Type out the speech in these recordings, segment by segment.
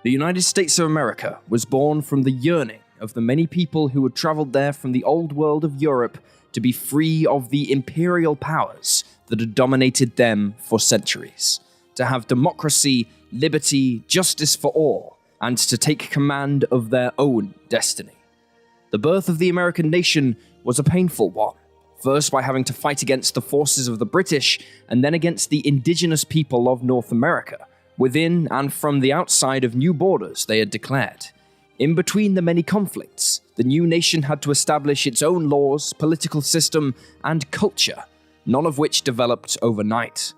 The United States of America was born from the yearning of the many people who had traveled there from the old world of Europe to be free of the imperial powers that had dominated them for centuries, to have democracy, liberty, justice for all, and to take command of their own destiny. The birth of the American nation was a painful one, first by having to fight against the forces of the British, and then against the indigenous people of North America, within and from the outside of new borders they had declared. In between the many conflicts, the new nation had to establish its own laws, political system, and culture, none of which developed overnight.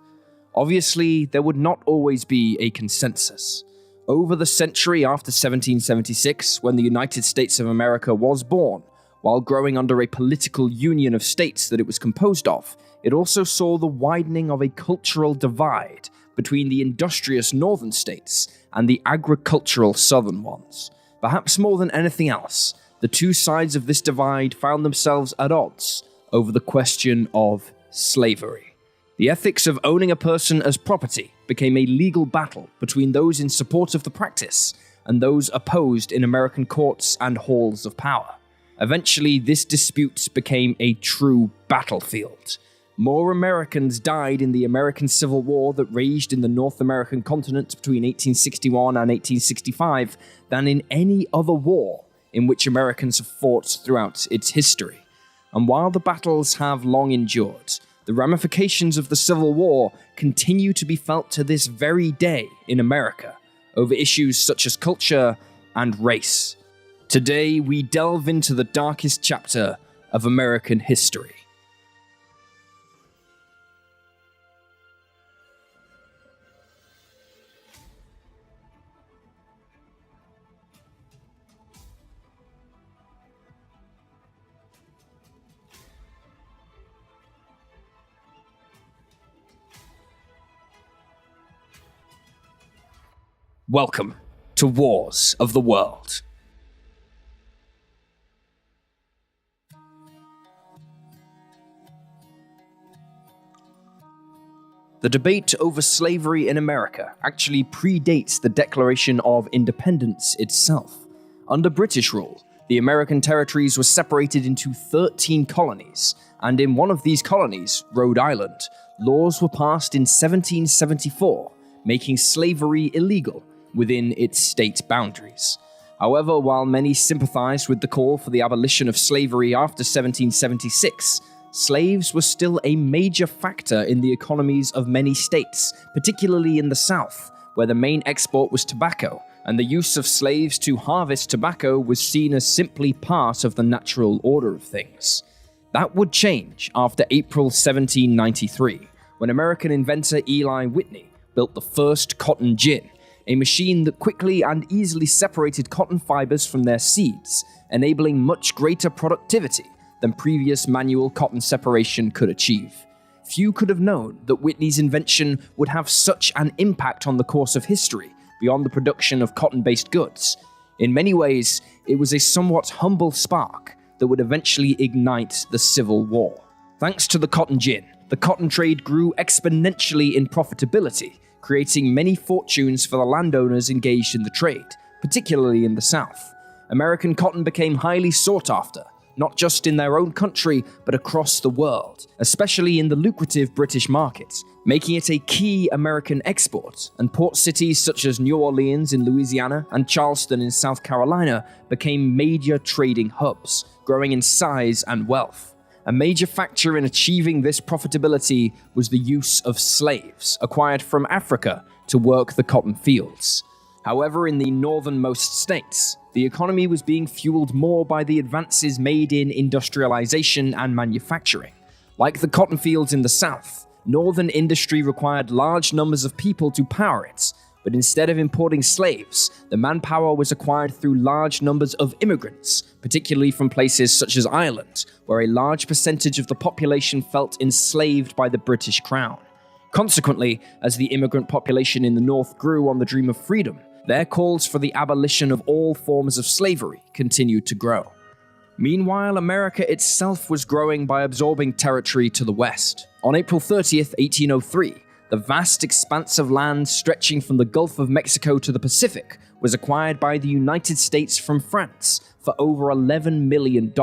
Obviously, there would not always be a consensus. Over the century after 1776, when the United States of America was born, while growing under a political union of states that it was composed of, it also saw the widening of a cultural divide between the industrious northern states and the agricultural southern ones. Perhaps more than anything else, the two sides of this divide found themselves at odds over the question of slavery. The ethics of owning a person as property became a legal battle between those in support of the practice and those opposed in American courts and halls of power. Eventually, this dispute became a true battlefield. More Americans died in the American Civil War that raged in the North American continent between 1861 and 1865 than in any other war in which Americans have fought throughout its history. And while the battles have long endured, the ramifications of the Civil War continue to be felt to this very day in America over issues such as culture and race. Today, we delve into the darkest chapter of American history. Welcome to Wars of the World. The debate over slavery in America actually predates the Declaration of Independence itself. Under British rule, the American territories were separated into 13 colonies, and in one of these colonies, Rhode Island, laws were passed in 1774, making slavery illegal within its state boundaries. However, while many sympathized with the call for the abolition of slavery after 1776, slaves were still a major factor in the economies of many states, particularly in the South, where the main export was tobacco, and the use of slaves to harvest tobacco was seen as simply part of the natural order of things. That would change after April 1793, when American inventor Eli Whitney built the first cotton gin, a machine that quickly and easily separated cotton fibers from their seeds, enabling much greater productivity than previous manual cotton separation could achieve. Few could have known that Whitney's invention would have such an impact on the course of history beyond the production of cotton-based goods. In many ways, it was a somewhat humble spark that would eventually ignite the Civil War. Thanks to the cotton gin, the cotton trade grew exponentially in profitability, creating many fortunes for the landowners engaged in the trade, particularly in the South. American cotton became highly sought after, not just in their own country, but across the world, especially in the lucrative British market, making it a key American export, and port cities such as New Orleans in Louisiana and Charleston in South Carolina became major trading hubs, growing in size and wealth. A major factor in achieving this profitability was the use of slaves acquired from Africa to work the cotton fields. However, in the northernmost states, the economy was being fueled more by the advances made in industrialization and manufacturing. Like the cotton fields in the South, northern industry required large numbers of people to power it, but instead of importing slaves, the manpower was acquired through large numbers of immigrants, particularly from places such as Ireland, where a large percentage of the population felt enslaved by the British Crown. Consequently, as the immigrant population in the North grew on the dream of freedom, their calls for the abolition of all forms of slavery continued to grow. Meanwhile, America itself was growing by absorbing territory to the west. On April 30th, 1803, the vast expanse of land stretching from the Gulf of Mexico to the Pacific was acquired by the United States from France for over $11 million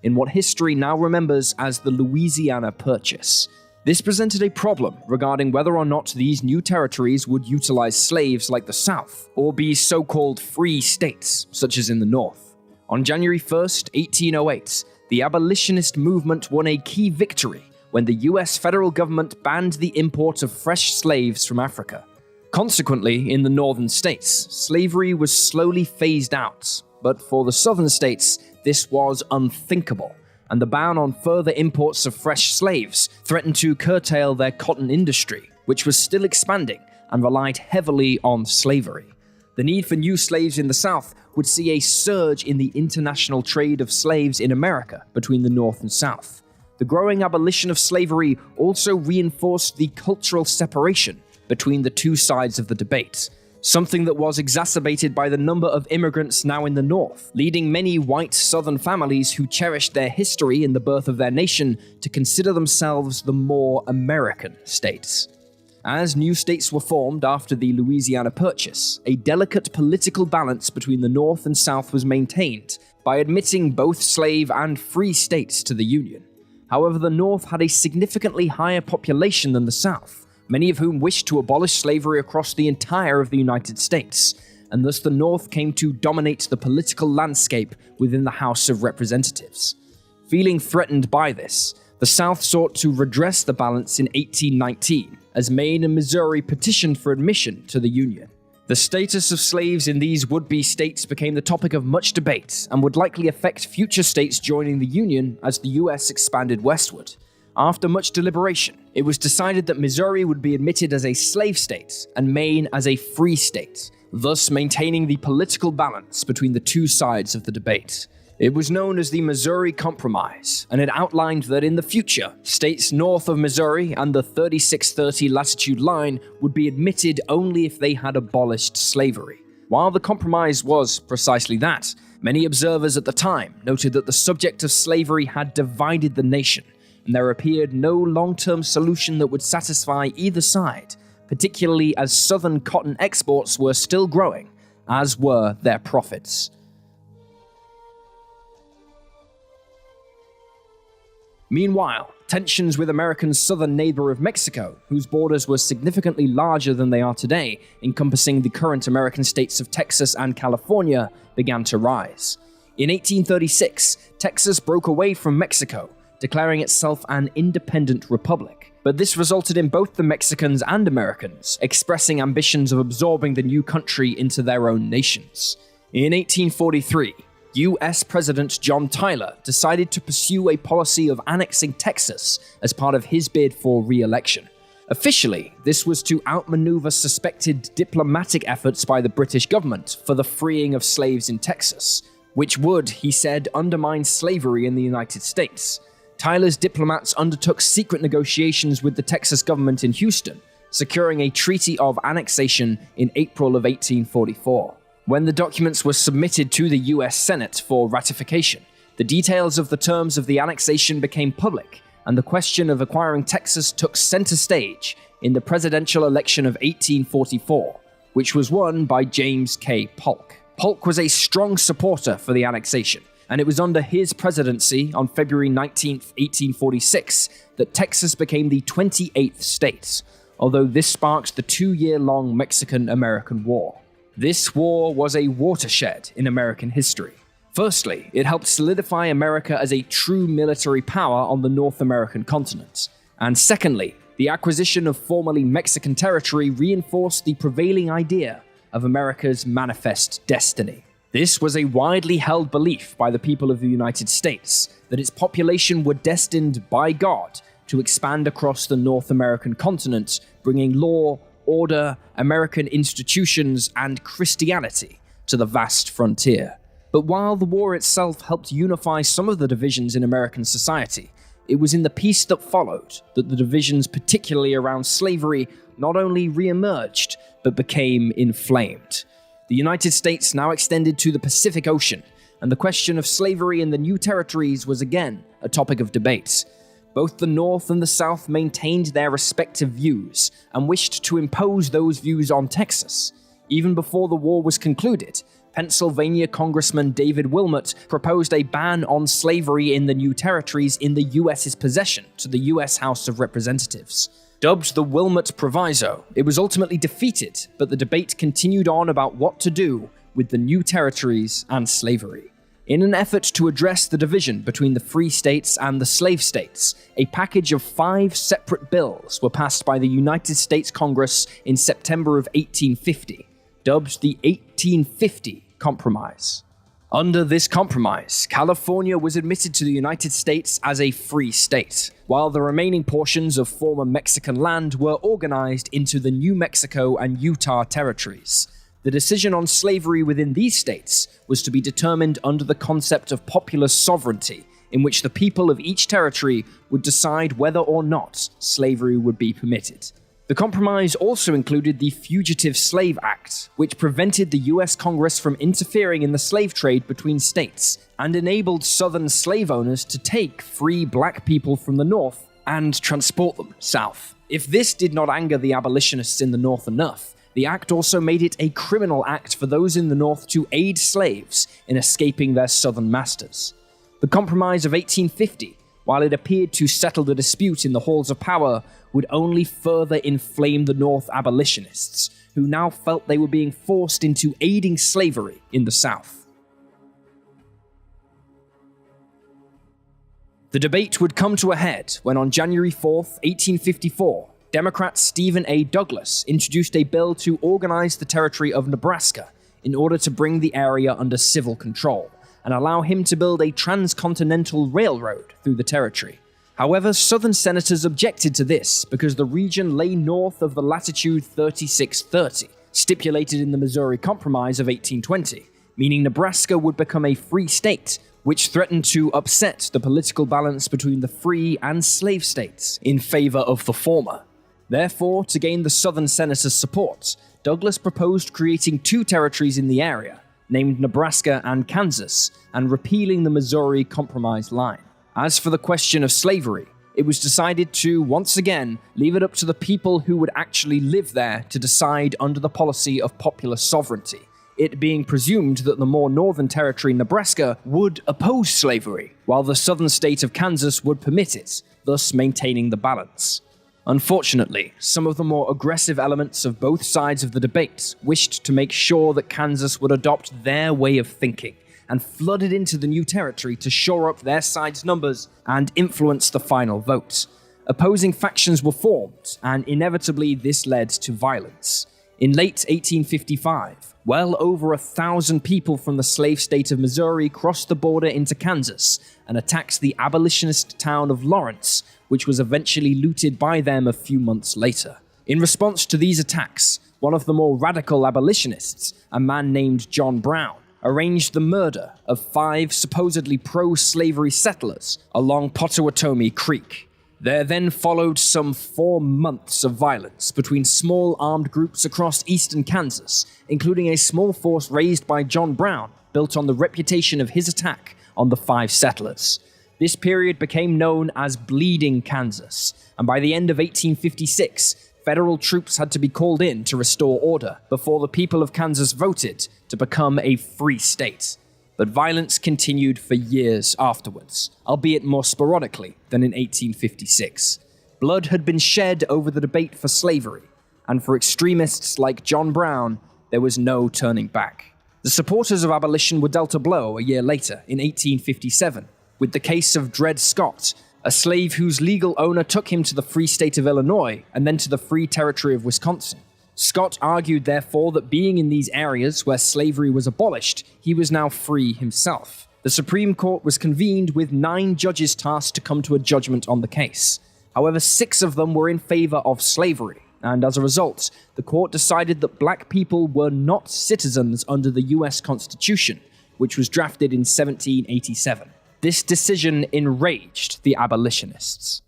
in what history now remembers as the Louisiana Purchase. This presented a problem regarding whether or not these new territories would utilize slaves like the South, or be so-called free states, such as in the North. On January 1st, 1808, the abolitionist movement won a key victory when the US federal government banned the import of fresh slaves from Africa. Consequently, in the northern states, slavery was slowly phased out, but for the southern states, this was unthinkable, and the ban on further imports of fresh slaves threatened to curtail their cotton industry, which was still expanding and relied heavily on slavery. The need for new slaves in the South would see a surge in the international trade of slaves in America between the North and South. The growing abolition of slavery also reinforced the cultural separation between the two sides of the debate, something that was exacerbated by the number of immigrants now in the North, leading many white Southern families who cherished their history in the birth of their nation to consider themselves the more American states. As new states were formed after the Louisiana Purchase, a delicate political balance between the North and South was maintained by admitting both slave and free states to the Union. However, the North had a significantly higher population than the South, many of whom wished to abolish slavery across the entire of the United States, and thus the North came to dominate the political landscape within the House of Representatives. Feeling threatened by this, the South sought to redress the balance in 1819, as Maine and Missouri petitioned for admission to the Union. The status of slaves in these would-be states became the topic of much debate and would likely affect future states joining the Union as the US expanded westward. After much deliberation, it was decided that Missouri would be admitted as a slave state and Maine as a free state, thus maintaining the political balance between the two sides of the debate. It was known as the Missouri Compromise, and it outlined that in the future, states north of Missouri and the 3630 latitude line would be admitted only if they had abolished slavery. While the compromise was precisely that, many observers at the time noted that the subject of slavery had divided the nation, and there appeared no long-term solution that would satisfy either side, particularly as Southern cotton exports were still growing, as were their profits. Meanwhile, tensions with America's southern neighbor of Mexico, whose borders were significantly larger than they are today, encompassing the current American states of Texas and California, began to rise. In 1836, Texas broke away from Mexico, declaring itself an independent republic. But this resulted in both the Mexicans and Americans expressing ambitions of absorbing the new country into their own nations. In 1843, US President John Tyler decided to pursue a policy of annexing Texas as part of his bid for re-election. Officially, this was to outmaneuver suspected diplomatic efforts by the British government for the freeing of slaves in Texas, which would, he said, undermine slavery in the United States. Tyler's diplomats undertook secret negotiations with the Texas government in Houston, securing a treaty of annexation in April of 1844. When the documents were submitted to the US Senate for ratification, the details of the terms of the annexation became public, and the question of acquiring Texas took center stage in the presidential election of 1844, which was won by James K. Polk. Polk was a strong supporter for the annexation, and it was under his presidency on February 19, 1846, that Texas became the 28th state, although this sparked the 2-year-long Mexican-American War. This war was a watershed in American history. Firstly, it helped solidify America as a true military power on the North American continent. And secondly, the acquisition of formerly Mexican territory reinforced the prevailing idea of America's manifest destiny. This was a widely held belief by the people of the United States that its population were destined by God to expand across the North American continent, bringing law, order, American institutions, and Christianity to the vast frontier. But while the war itself helped unify some of the divisions in American society, it was in the peace that followed that the divisions, particularly around slavery, not only re-emerged, but became inflamed. The United States now extended to the Pacific Ocean, and the question of slavery in the new territories was again a topic of debate. Both the North and the South maintained their respective views and wished to impose those views on Texas. Even before the war was concluded, Pennsylvania Congressman David Wilmot proposed a ban on slavery in the new territories in the US's possession to the US House of Representatives. Dubbed the Wilmot Proviso, it was ultimately defeated, but the debate continued on about what to do with the new territories and slavery. In an effort to address the division between the free states and the slave states, a package of 5 separate bills were passed by the United States Congress in September of 1850, dubbed the 1850 Compromise. Under this compromise, California was admitted to the United States as a free state, while the remaining portions of former Mexican land were organized into the New Mexico and Utah territories. The decision on slavery within these states was to be determined under the concept of popular sovereignty, in which the people of each territory would decide whether or not slavery would be permitted. The compromise also included the Fugitive Slave Act, which prevented the US Congress from interfering in the slave trade between states, and enabled Southern slave owners to take free black people from the North and transport them south. If this did not anger the abolitionists in the North enough, the act also made it a criminal act for those in the North to aid slaves in escaping their Southern masters. The Compromise of 1850, while it appeared to settle the dispute in the halls of power, would only further inflame the North abolitionists, who now felt they were being forced into aiding slavery in the South. The debate would come to a head when on January 4th, 1854, Democrat Stephen A. Douglas introduced a bill to organize the territory of Nebraska in order to bring the area under civil control and allow him to build a transcontinental railroad through the territory. However, Southern senators objected to this because the region lay north of the latitude 3630, stipulated in the Missouri Compromise of 1820, meaning Nebraska would become a free state, which threatened to upset the political balance between the free and slave states in favor of the former. Therefore, to gain the Southern senators' support, Douglas proposed creating 2 territories in the area, named Nebraska and Kansas, and repealing the Missouri Compromise line. As for the question of slavery, it was decided to, once again, leave it up to the people who would actually live there to decide under the policy of popular sovereignty, it being presumed that the more northern territory, Nebraska, would oppose slavery, while the southern state of Kansas would permit it, thus maintaining the balance. Unfortunately, some of the more aggressive elements of both sides of the debate wished to make sure that Kansas would adopt their way of thinking, and flooded into the new territory to shore up their side's numbers and influence the final vote. Opposing factions were formed, and inevitably this led to violence. In late 1855, well over 1,000 people from the slave state of Missouri crossed the border into Kansas and attacked the abolitionist town of Lawrence, which was eventually looted by them a few months later. In response to these attacks, one of the more radical abolitionists, a man named John Brown, arranged the murder of 5 supposedly pro-slavery settlers along Pottawatomie Creek. There then followed some 4 months of violence between small armed groups across eastern Kansas, including a small force raised by John Brown, built on the reputation of his attack on the 5 settlers. This period became known as Bleeding Kansas, and by the end of 1856, federal troops had to be called in to restore order before the people of Kansas voted to become a free state. But violence continued for years afterwards, albeit more sporadically than in 1856. Blood had been shed over the debate for slavery, and for extremists like John Brown, there was no turning back. The supporters of abolition were dealt a blow a year later, in 1857, with the case of Dred Scott, a slave whose legal owner took him to the free state of Illinois and then to the free territory of Wisconsin. Scott argued, therefore, that being in these areas where slavery was abolished, he was now free himself. The Supreme Court was convened with 9 judges tasked to come to a judgment on the case. However, 6 of them were in favor of slavery, and as a result, the court decided that black people were not citizens under the US Constitution, which was drafted in 1787. This decision enraged the abolitionists.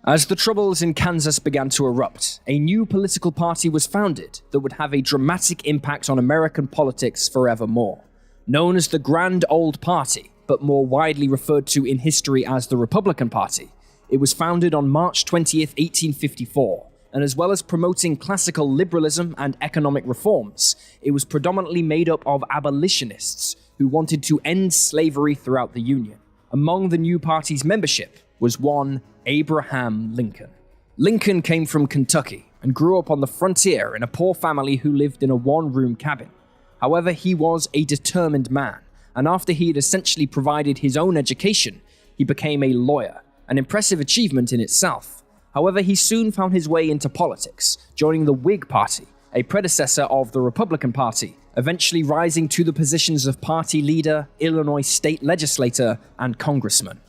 As the Troubles in Kansas began to erupt, a new political party was founded that would have a dramatic impact on American politics forevermore. Known as the Grand Old Party, but more widely referred to in history as the Republican Party, It was founded on March 20th, 1854, and as well as promoting classical liberalism and economic reforms, it was predominantly made up of abolitionists who wanted to end slavery throughout the Union. Among the new party's membership was one Abraham Lincoln. Lincoln came from Kentucky and grew up on the frontier in a poor family who lived in a one-room cabin. However, he was a determined man, and after he had essentially provided his own education, he became a lawyer, an impressive achievement in itself. However, he soon found his way into politics, joining the Whig Party, a predecessor of the Republican Party, eventually rising to the positions of party leader, Illinois state legislator, and congressman.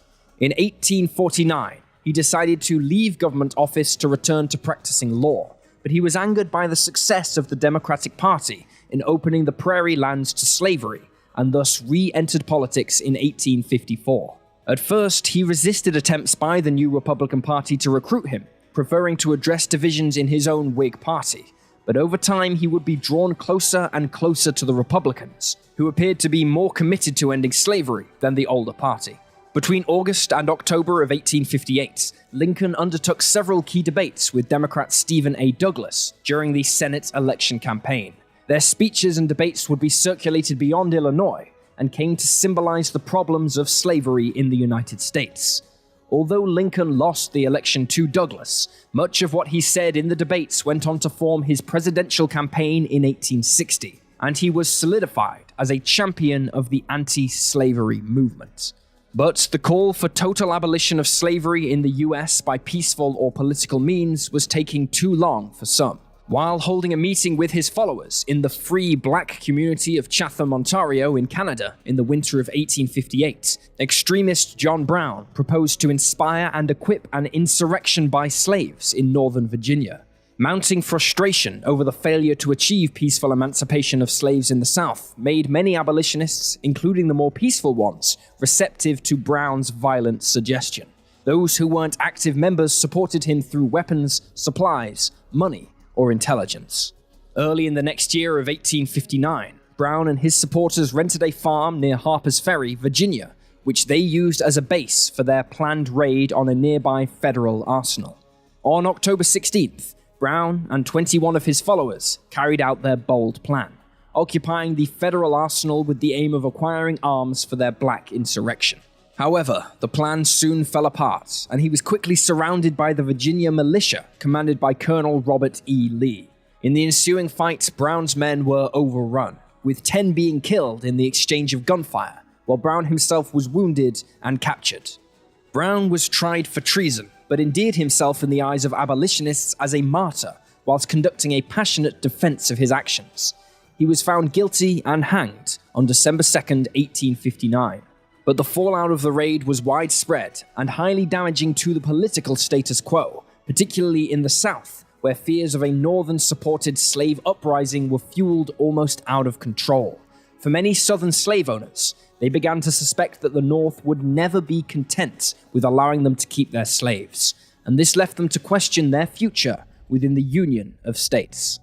In 1849, he decided to leave government office to return to practicing law, but he was angered by the success of the Democratic Party in opening the prairie lands to slavery, and thus re-entered politics in 1854. At first, he resisted attempts by the new Republican Party to recruit him, preferring to address divisions in his own Whig Party. But over time, he would be drawn closer and closer to the Republicans, who appeared to be more committed to ending slavery than the older party. Between August and October of 1858, Lincoln undertook several key debates with Democrat Stephen A. Douglas during the Senate election campaign. Their speeches and debates would be circulated beyond Illinois and came to symbolize the problems of slavery in the United States. Although Lincoln lost the election to Douglas, much of what he said in the debates went on to form his presidential campaign in 1860, and he was solidified as a champion of the anti-slavery movement. But the call for total abolition of slavery in the US by peaceful or political means was taking too long for some. While holding a meeting with his followers in the free black community of Chatham, Ontario in Canada in the winter of 1858, extremist John Brown proposed to inspire and equip an insurrection by slaves in Northern Virginia. Mounting frustration over the failure to achieve peaceful emancipation of slaves in the South made many abolitionists, including the more peaceful ones, receptive to Brown's violent suggestion. Those who weren't active members supported him through weapons, supplies, money, or intelligence. Early in the next year of 1859, Brown and his supporters rented a farm near Harper's Ferry, Virginia, which they used as a base for their planned raid on a nearby federal arsenal. On October 16th, Brown and 21 of his followers carried out their bold plan, occupying the federal arsenal with the aim of acquiring arms for their black insurrection. However, the plan soon fell apart, and he was quickly surrounded by the Virginia militia, commanded by Colonel Robert E. Lee. In the ensuing fight, Brown's men were overrun, with 10 being killed in the exchange of gunfire, while Brown himself was wounded and captured. Brown was tried for treason, but endeared himself in the eyes of abolitionists as a martyr, whilst conducting a passionate defense of his actions. He was found guilty and hanged on December 2nd, 1859. But the fallout of the raid was widespread and highly damaging to the political status quo, particularly in the South, where fears of a Northern-supported slave uprising were fueled almost out of control. For many Southern slave owners, they began to suspect that the North would never be content with allowing them to keep their slaves, and this left them to question their future within the Union of States.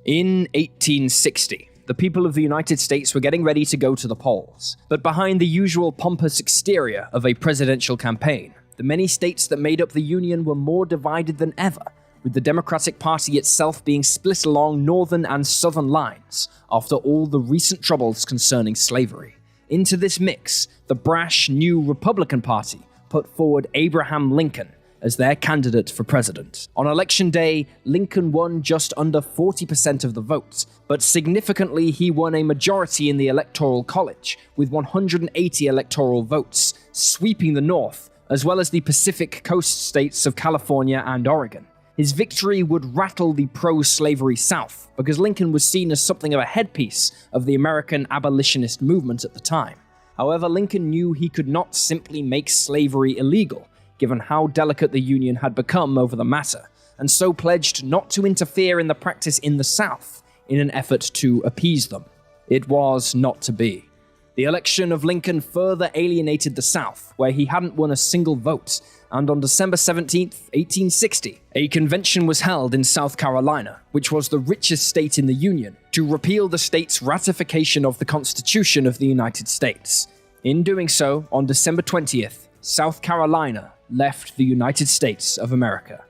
In 1860, the people of the United States were getting ready to go to the polls, but behind the usual pompous exterior of a presidential campaign, the many states that made up the Union were more divided than ever, with the Democratic Party itself being split along northern and southern lines after all the recent troubles concerning slavery. Into this mix, the brash new Republican Party put forward Abraham Lincoln as their candidate for president. On election day, Lincoln won just under 40% of the vote, but significantly he won a majority in the Electoral College, with 180 electoral votes, sweeping the North, as well as the Pacific Coast states of California and Oregon. His victory would rattle the pro-slavery South, because Lincoln was seen as something of a headpiece of the American abolitionist movement at the time. However, Lincoln knew he could not simply make slavery illegal, given how delicate the Union had become over the matter, and so pledged not to interfere in the practice in the South in an effort to appease them. It was not to be. The election of Lincoln further alienated the South, where he hadn't won a single vote, and on December 17, 1860, a convention was held in South Carolina, which was the richest state in the Union, to repeal the state's ratification of the Constitution of the United States. In doing so, on December 20th, South Carolina left the United States of America.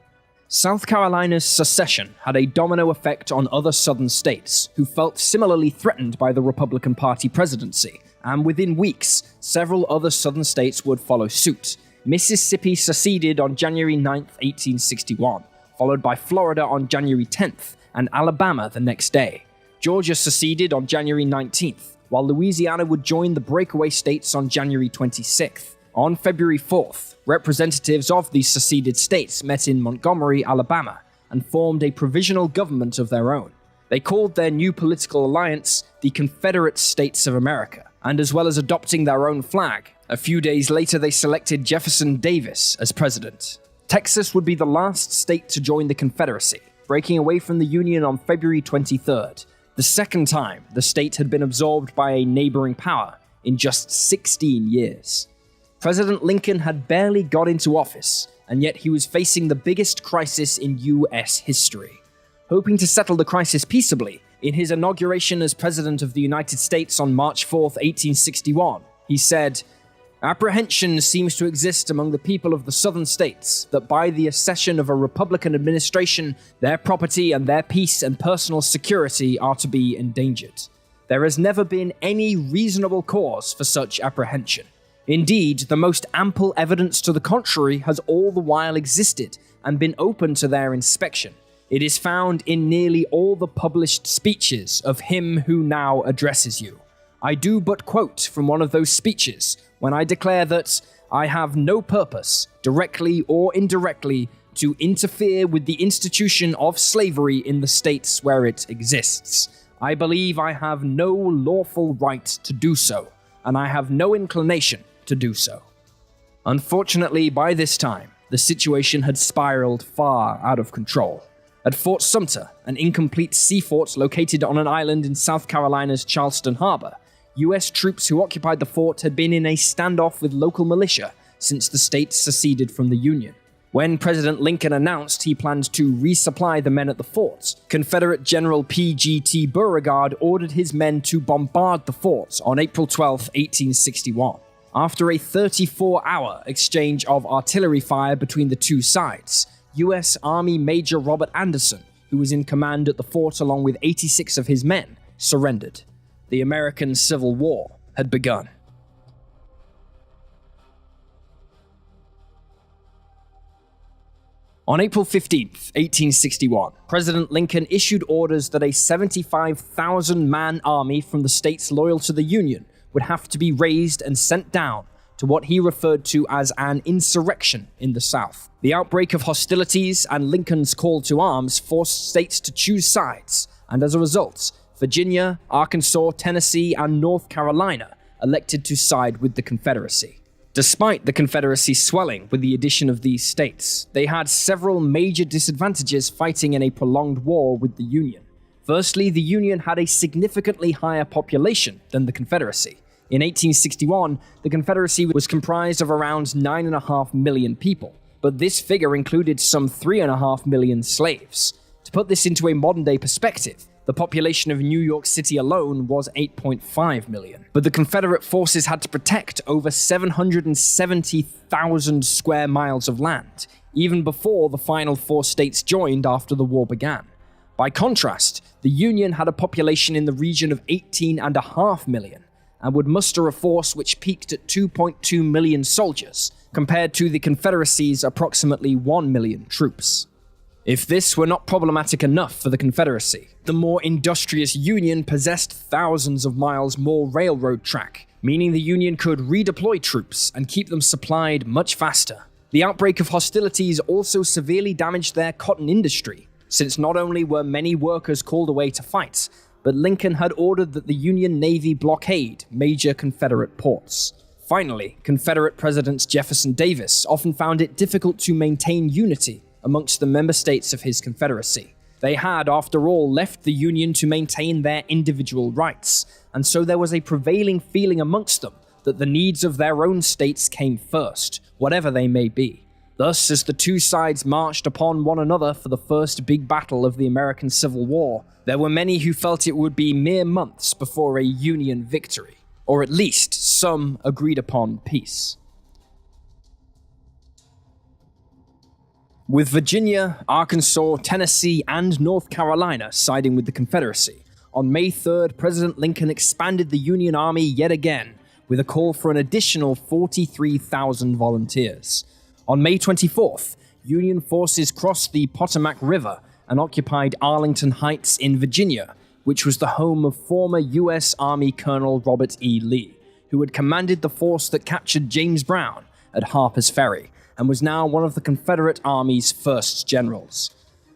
South Carolina's secession had a domino effect on other southern states who felt similarly threatened by the Republican Party presidency, and within weeks, several other southern states would follow suit. Mississippi seceded on January 9, 1861, followed by Florida on January 10th, and Alabama the next day. Georgia seceded on January 19th, while Louisiana would join the breakaway states on January 26th. On February 4th, representatives of these seceded states met in Montgomery, Alabama, and formed a provisional government of their own. They called their new political alliance the Confederate States of America, and as well as adopting their own flag, a few days later they selected Jefferson Davis as president. Texas would be the last state to join the Confederacy, breaking away from the Union on February 23rd, the second time the state had been absorbed by a neighboring power in just 16 years. President Lincoln had barely got into office, and yet he was facing the biggest crisis in U.S. history. Hoping to settle the crisis peaceably, in his inauguration as President of the United States on March 4, 1861, he said, "Apprehension seems to exist among the people of the southern states that by the accession of a Republican administration, their property and their peace and personal security are to be endangered. There has never been any reasonable cause for such apprehension. Indeed, the most ample evidence to the contrary has all the while existed and been open to their inspection. It is found in nearly all the published speeches of him who now addresses you. I do but quote from one of those speeches when I declare that I have no purpose, directly or indirectly, to interfere with the institution of slavery in the states where it exists. I believe I have no lawful right to do so, and I have no inclination to do so." Unfortunately, by this time, the situation had spiraled far out of control. At Fort Sumter, an incomplete sea fort located on an island in South Carolina's Charleston Harbor, U.S. troops who occupied the fort had been in a standoff with local militia since the state seceded from the Union. When President Lincoln announced he planned to resupply the men at the fort, Confederate General P.G.T. Beauregard ordered his men to bombard the fort on April 12, 1861. After a 34-hour exchange of artillery fire between the two sides, U.S. Army Major Robert Anderson, who was in command at the fort along with 86 of his men, surrendered. The American Civil War had begun. On April 15, 1861, President Lincoln issued orders that a 75,000-man army from the states loyal to the Union would have to be raised and sent down to what he referred to as an insurrection in the South. The outbreak of hostilities and Lincoln's call to arms forced states to choose sides, and as a result, Virginia, Arkansas, Tennessee, and North Carolina elected to side with the Confederacy. Despite the Confederacy swelling with the addition of these states, they had several major disadvantages fighting in a prolonged war with the Union. Firstly, the Union had a significantly higher population than the Confederacy. In 1861, the Confederacy was comprised of around 9.5 million people, but this figure included some 3.5 million slaves. To put this into a modern-day perspective, the population of New York City alone was 8.5 million. But the Confederate forces had to protect over 770,000 square miles of land, even before the final 4 states joined after the war began. By contrast, the Union had a population in the region of 18.5 million, and would muster a force which peaked at 2.2 million soldiers, compared to the Confederacy's approximately 1 million troops. If this were not problematic enough for the Confederacy, the more industrious Union possessed thousands of miles more railroad track, meaning the Union could redeploy troops and keep them supplied much faster. The outbreak of hostilities also severely damaged their cotton industry, since not only were many workers called away to fight, but Lincoln had ordered that the Union Navy blockade major Confederate ports. Finally, Confederate President Jefferson Davis often found it difficult to maintain unity amongst the member states of his Confederacy. They had, after all, left the Union to maintain their individual rights, and so there was a prevailing feeling amongst them that the needs of their own states came first, whatever they may be. Thus, as the two sides marched upon one another for the first big battle of the American Civil War, there were many who felt it would be mere months before a Union victory. or at least some agreed-upon peace. With Virginia, Arkansas, Tennessee, and North Carolina siding with the Confederacy, on May 3rd, President Lincoln expanded the Union Army yet again, with a call for an additional 43,000 volunteers. On May 24th, Union forces crossed the Potomac River and occupied Arlington Heights in Virginia, which was the home of former U.S. Army Colonel Robert E. Lee, who had commanded the force that captured James Brown at Harper's Ferry, and was now one of the Confederate Army's first generals.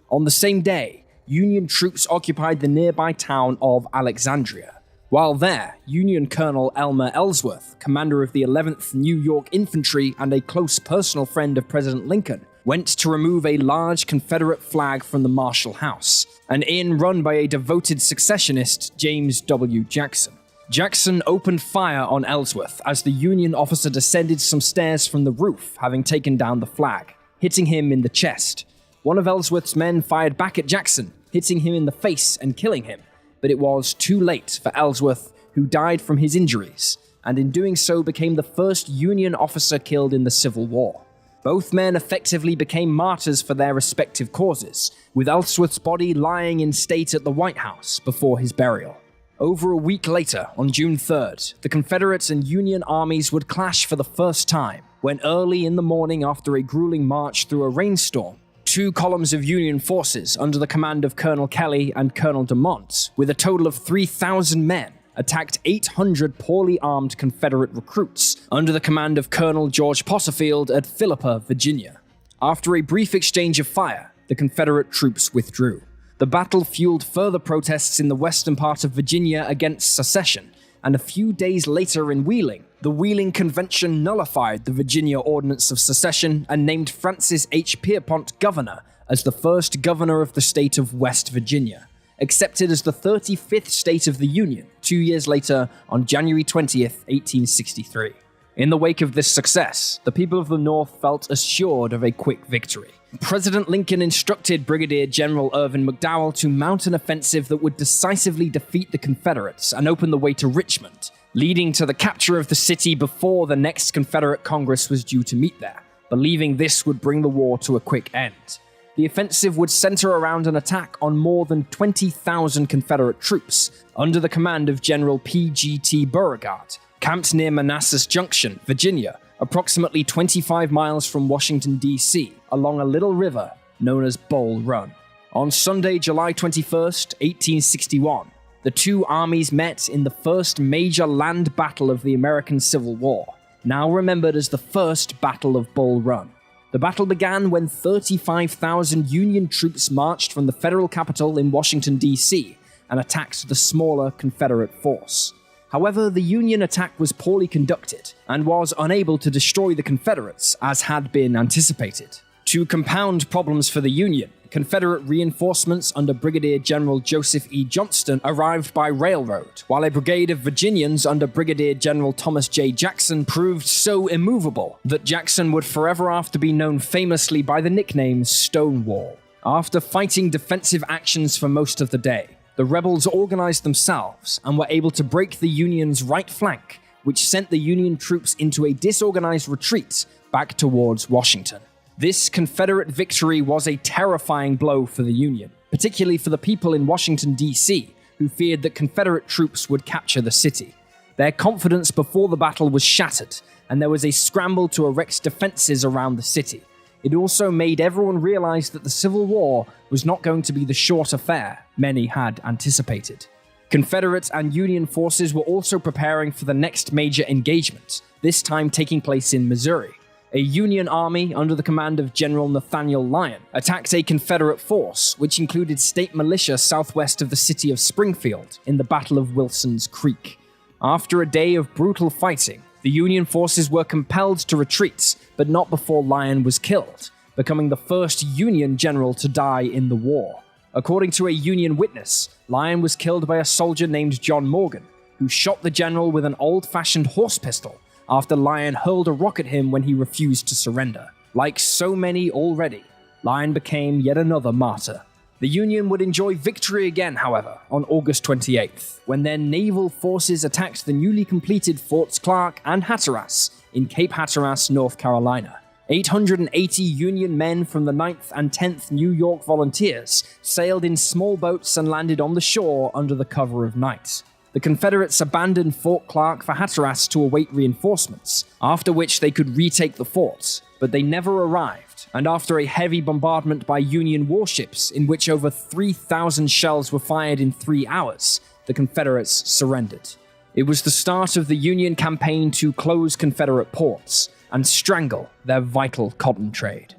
On the same day, Union troops occupied the nearby town of Alexandria. While there, Union Colonel Elmer Ellsworth, commander of the 11th New York Infantry and a close personal friend of President Lincoln, went to remove a large Confederate flag from the Marshall House, an inn run by a devoted secessionist, James W. Jackson. Jackson opened fire on Ellsworth as the Union officer descended some stairs from the roof, having taken down the flag, hitting him in the chest. One of Ellsworth's men fired back at Jackson, hitting him in the face and killing him, but it was too late for Ellsworth, who died from his injuries, and in doing so became the first Union officer killed in the Civil War. Both men effectively became martyrs for their respective causes, with Ellsworth's body lying in state at the White House before his burial. Over a week later, on June 3rd, the Confederate and Union armies would clash for the first time, when early in the morning after a grueling march through a rainstorm, two columns of Union forces under the command of Colonel Kelly and Colonel Dumont, with a total of 3,000 men, attacked 800 poorly armed Confederate recruits under the command of Colonel George Potterfield at Philippa, Virginia. After a brief exchange of fire, the Confederate troops withdrew. The battle fueled further protests in the western part of Virginia against secession, and a few days later in Wheeling, the Wheeling Convention nullified the Virginia Ordinance of Secession and named Francis H. Pierpont governor as the first governor of the state of West Virginia, accepted as the 35th state of the Union 2 years later on January 20th, 1863. In the wake of this success, the people of the North felt assured of a quick victory. President Lincoln instructed Brigadier General Irvin McDowell to mount an offensive that would decisively defeat the Confederates and open the way to Richmond, leading to the capture of the city before the next Confederate Congress was due to meet there, believing this would bring the war to a quick end. The offensive would center around an attack on more than 20,000 Confederate troops under the command of General P.G.T. Beauregard, camped near Manassas Junction, Virginia, approximately 25 miles from Washington, D.C., along a little river known as Bull Run. On Sunday, July 21st, 1861, the two armies met in the first major land battle of the American Civil War, now remembered as the First Battle of Bull Run. The battle began when 35,000 Union troops marched from the federal capital in Washington, D.C., and attacked the smaller Confederate force. However, the Union attack was poorly conducted and was unable to destroy the Confederates as had been anticipated. To compound problems for the Union, Confederate reinforcements under Brigadier General Joseph E. Johnston arrived by railroad, while a brigade of Virginians under Brigadier General Thomas J. Jackson proved so immovable that Jackson would forever after be known famously by the nickname Stonewall. After fighting defensive actions for most of the day, the rebels organized themselves and were able to break the Union's right flank, which sent the Union troops into a disorganized retreat back towards Washington. This Confederate victory was a terrifying blow for the Union, particularly for the people in Washington, D.C., who feared that Confederate troops would capture the city. Their confidence before the battle was shattered, and there was a scramble to erect defenses around the city. It also made everyone realize that the Civil War was not going to be the short affair many had anticipated. Confederate and Union forces were also preparing for the next major engagement, this time taking place in Missouri. A Union army under the command of General Nathaniel Lyon attacked a Confederate force, which included state militia southwest of the city of Springfield in the Battle of Wilson's Creek. After a day of brutal fighting, the Union forces were compelled to retreat, but not before Lyon was killed, becoming the first Union general to die in the war. According to a Union witness, Lyon was killed by a soldier named John Morgan, who shot the general with an old-fashioned horse pistol after Lyon hurled a rock at him when he refused to surrender. Like so many already, Lyon became yet another martyr. The Union would enjoy victory again, however, on August 28th, when their naval forces attacked the newly completed Forts Clark and Hatteras in Cape Hatteras, North Carolina. 880 Union men from the 9th and 10th New York Volunteers sailed in small boats and landed on the shore under the cover of night. The Confederates abandoned Fort Clark for Hatteras to await reinforcements, after which they could retake the fort, but they never arrived, and after a heavy bombardment by Union warships in which over 3,000 shells were fired in 3 hours, the Confederates surrendered. It was the start of the Union campaign to close Confederate ports and strangle their vital cotton trade.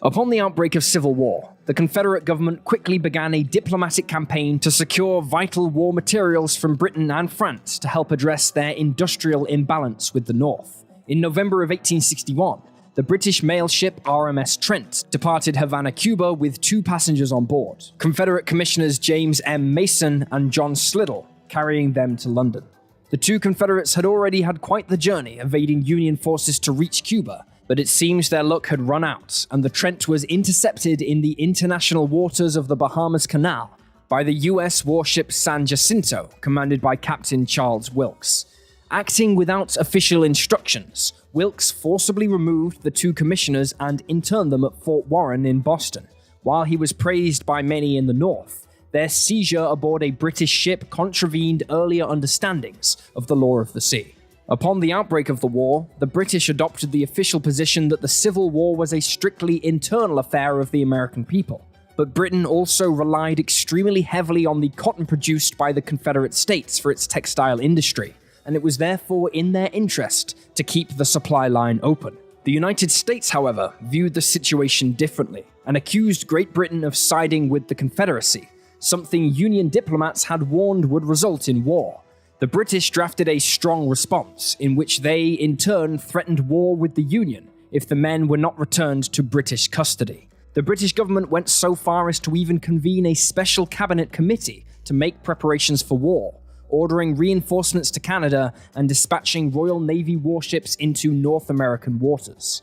Upon the outbreak of civil war, the Confederate government quickly began a diplomatic campaign to secure vital war materials from Britain and France to help address their industrial imbalance with the North. In November of 1861, the British mail ship RMS Trent departed Havana, Cuba with 2 passengers on board, Confederate Commissioners James M. Mason and John Slidell, carrying them to London. The 2 Confederates had already had quite the journey evading Union forces to reach Cuba, but it seems their luck had run out, and the Trent was intercepted in the international waters of the Bahamas Canal by the US warship San Jacinto, commanded by Captain Charles Wilkes. Acting without official instructions, Wilkes forcibly removed the 2 commissioners and interned them at Fort Warren in Boston. While he was praised by many in the North, their seizure aboard a British ship contravened earlier understandings of the law of the sea. Upon the outbreak of the war, the British adopted the official position that the Civil War was a strictly internal affair of the American people. But Britain also relied extremely heavily on the cotton produced by the Confederate States for its textile industry, and it was therefore in their interest to keep the supply line open. The United States, however, viewed the situation differently, and accused Great Britain of siding with the Confederacy, something Union diplomats had warned would result in war. The British drafted a strong response, in which they, in turn, threatened war with the Union if the men were not returned to British custody. The British government went so far as to even convene a special cabinet committee to make preparations for war, ordering reinforcements to Canada and dispatching Royal Navy warships into North American waters.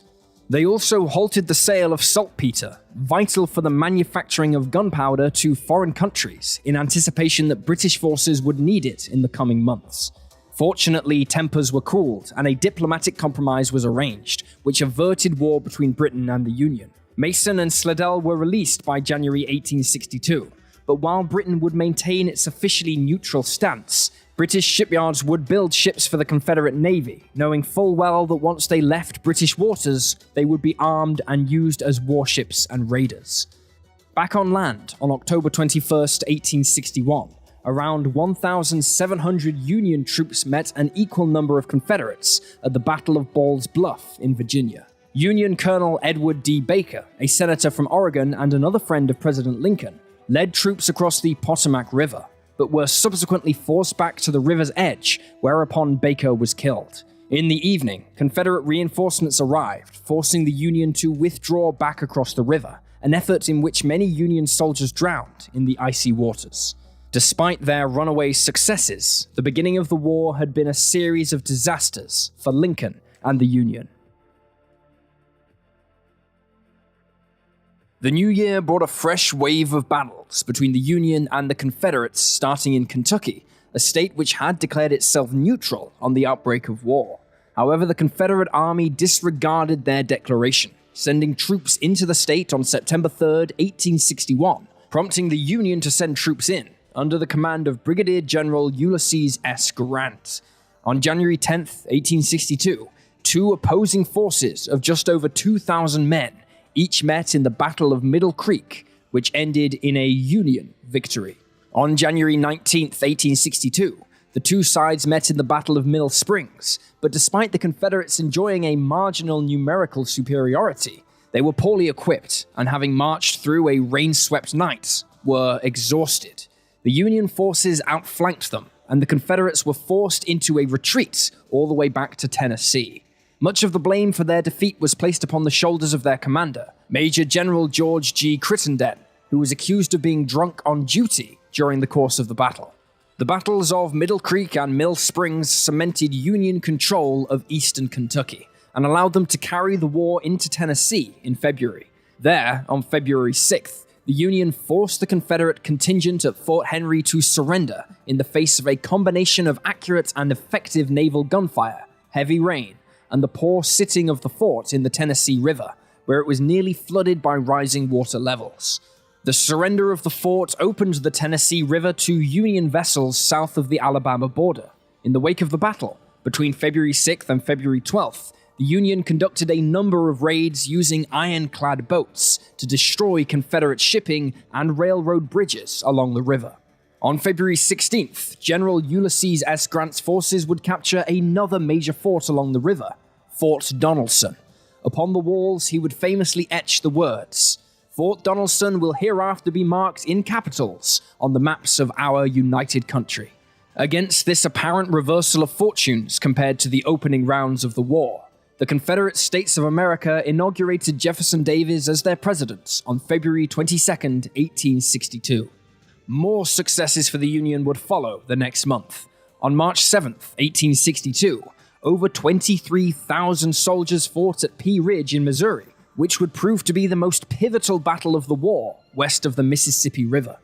They also halted the sale of saltpeter, vital for the manufacturing of gunpowder, to foreign countries, in anticipation that British forces would need it in the coming months. Fortunately, tempers were cooled, and a diplomatic compromise was arranged, which averted war between Britain and the Union. Mason and Slidell were released by January 1862, but while Britain would maintain its officially neutral stance, British shipyards would build ships for the Confederate Navy, knowing full well that once they left British waters, they would be armed and used as warships and raiders. Back on land, on October 21st, 1861, around 1,700 Union troops met an equal number of Confederates at the Battle of Ball's Bluff in Virginia. Union Colonel Edward D. Baker, a senator from Oregon and another friend of President Lincoln, led troops across the Potomac River, but were subsequently forced back to the river's edge, whereupon Baker was killed. In the evening, Confederate reinforcements arrived, forcing the Union to withdraw back across the river, an effort in which many Union soldiers drowned in the icy waters. Despite their runaway successes, the beginning of the war had been a series of disasters for Lincoln and the Union. The new year brought a fresh wave of battles between the Union and the Confederates, starting in Kentucky, a state which had declared itself neutral on the outbreak of war. However, the Confederate Army disregarded their declaration, sending troops into the state on September 3rd, 1861, prompting the Union to send troops in, under the command of Brigadier General Ulysses S. Grant. On January 10th, 1862, 2 opposing forces of just over 2,000 men each met in the Battle of Middle Creek, which ended in a Union victory. On January 19, 1862, the 2 sides met in the Battle of Mill Springs, but despite the Confederates enjoying a marginal numerical superiority, they were poorly equipped, and having marched through a rain-swept night, were exhausted. The Union forces outflanked them, and the Confederates were forced into a retreat all the way back to Tennessee. Much of the blame for their defeat was placed upon the shoulders of their commander, Major General George G. Crittenden, who was accused of being drunk on duty during the course of the battle. The battles of Middle Creek and Mill Springs cemented Union control of eastern Kentucky, and allowed them to carry the war into Tennessee in February. There, on February 6th, the Union forced the Confederate contingent at Fort Henry to surrender in the face of a combination of accurate and effective naval gunfire, heavy rain, and the poor sitting of the fort in the Tennessee River, where it was nearly flooded by rising water levels. The surrender of the fort opened the Tennessee River to Union vessels south of the Alabama border. In the wake of the battle, between February 6th and February 12th, the Union conducted a number of raids using ironclad boats to destroy Confederate shipping and railroad bridges along the river. On February 16th, General Ulysses S. Grant's forces would capture another major fort along the river, Fort Donelson. Upon the walls, he would famously etch the words, "Fort Donelson will hereafter be marked in capitals on the maps of our united country." Against this apparent reversal of fortunes compared to the opening rounds of the war, the Confederate States of America inaugurated Jefferson Davis as their president on February 22, 1862. More successes for the Union would follow the next month. On March 7, 1862, over 23,000 soldiers fought at Pea Ridge in Missouri, which would prove to be the most pivotal battle of the war west of the Mississippi River.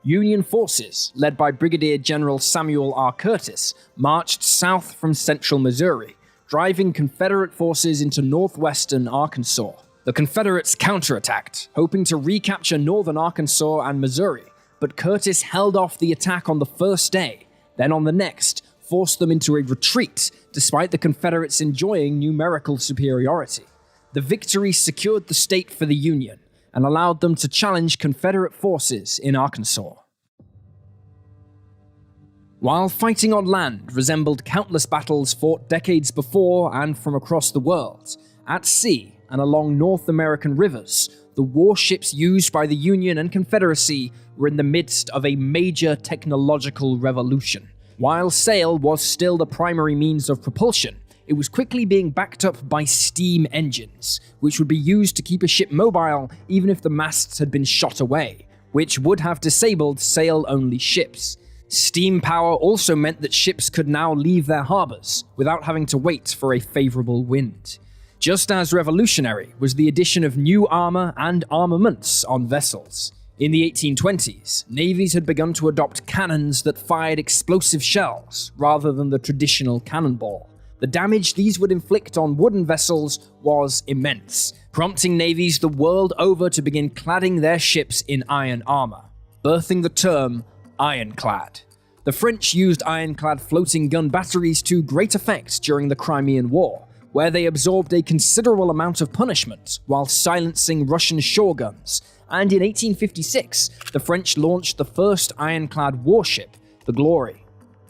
Union forces, led by Brigadier General Samuel R. Curtis, marched south from central Missouri, driving Confederate forces into northwestern Arkansas. The Confederates counterattacked, hoping to recapture northern Arkansas and Missouri, but Curtis held off the attack on the first day, then on the next, forced them into a retreat, despite the Confederates enjoying numerical superiority. The victory secured the state for the Union, and allowed them to challenge Confederate forces in Arkansas. While fighting on land resembled countless battles fought decades before and from across the world, at sea and along North American rivers, the warships used by the Union and Confederacy were in the midst of a major technological revolution. While sail was still the primary means of propulsion, it was quickly being backed up by steam engines, which would be used to keep a ship mobile even if the masts had been shot away, which would have disabled sail-only ships. Steam power also meant that ships could now leave their harbors without having to wait for a favorable wind. Just as revolutionary was the addition of new armor and armaments on vessels. In the 1820s, navies had begun to adopt cannons that fired explosive shells rather than the traditional cannonball. The damage these would inflict on wooden vessels was immense, prompting navies the world over to begin cladding their ships in iron armor, birthing the term ironclad. The French used ironclad floating gun batteries to great effect during the Crimean War, where they absorbed a considerable amount of punishment while silencing Russian shore guns, and in 1856, the French launched the first ironclad warship, the Glory.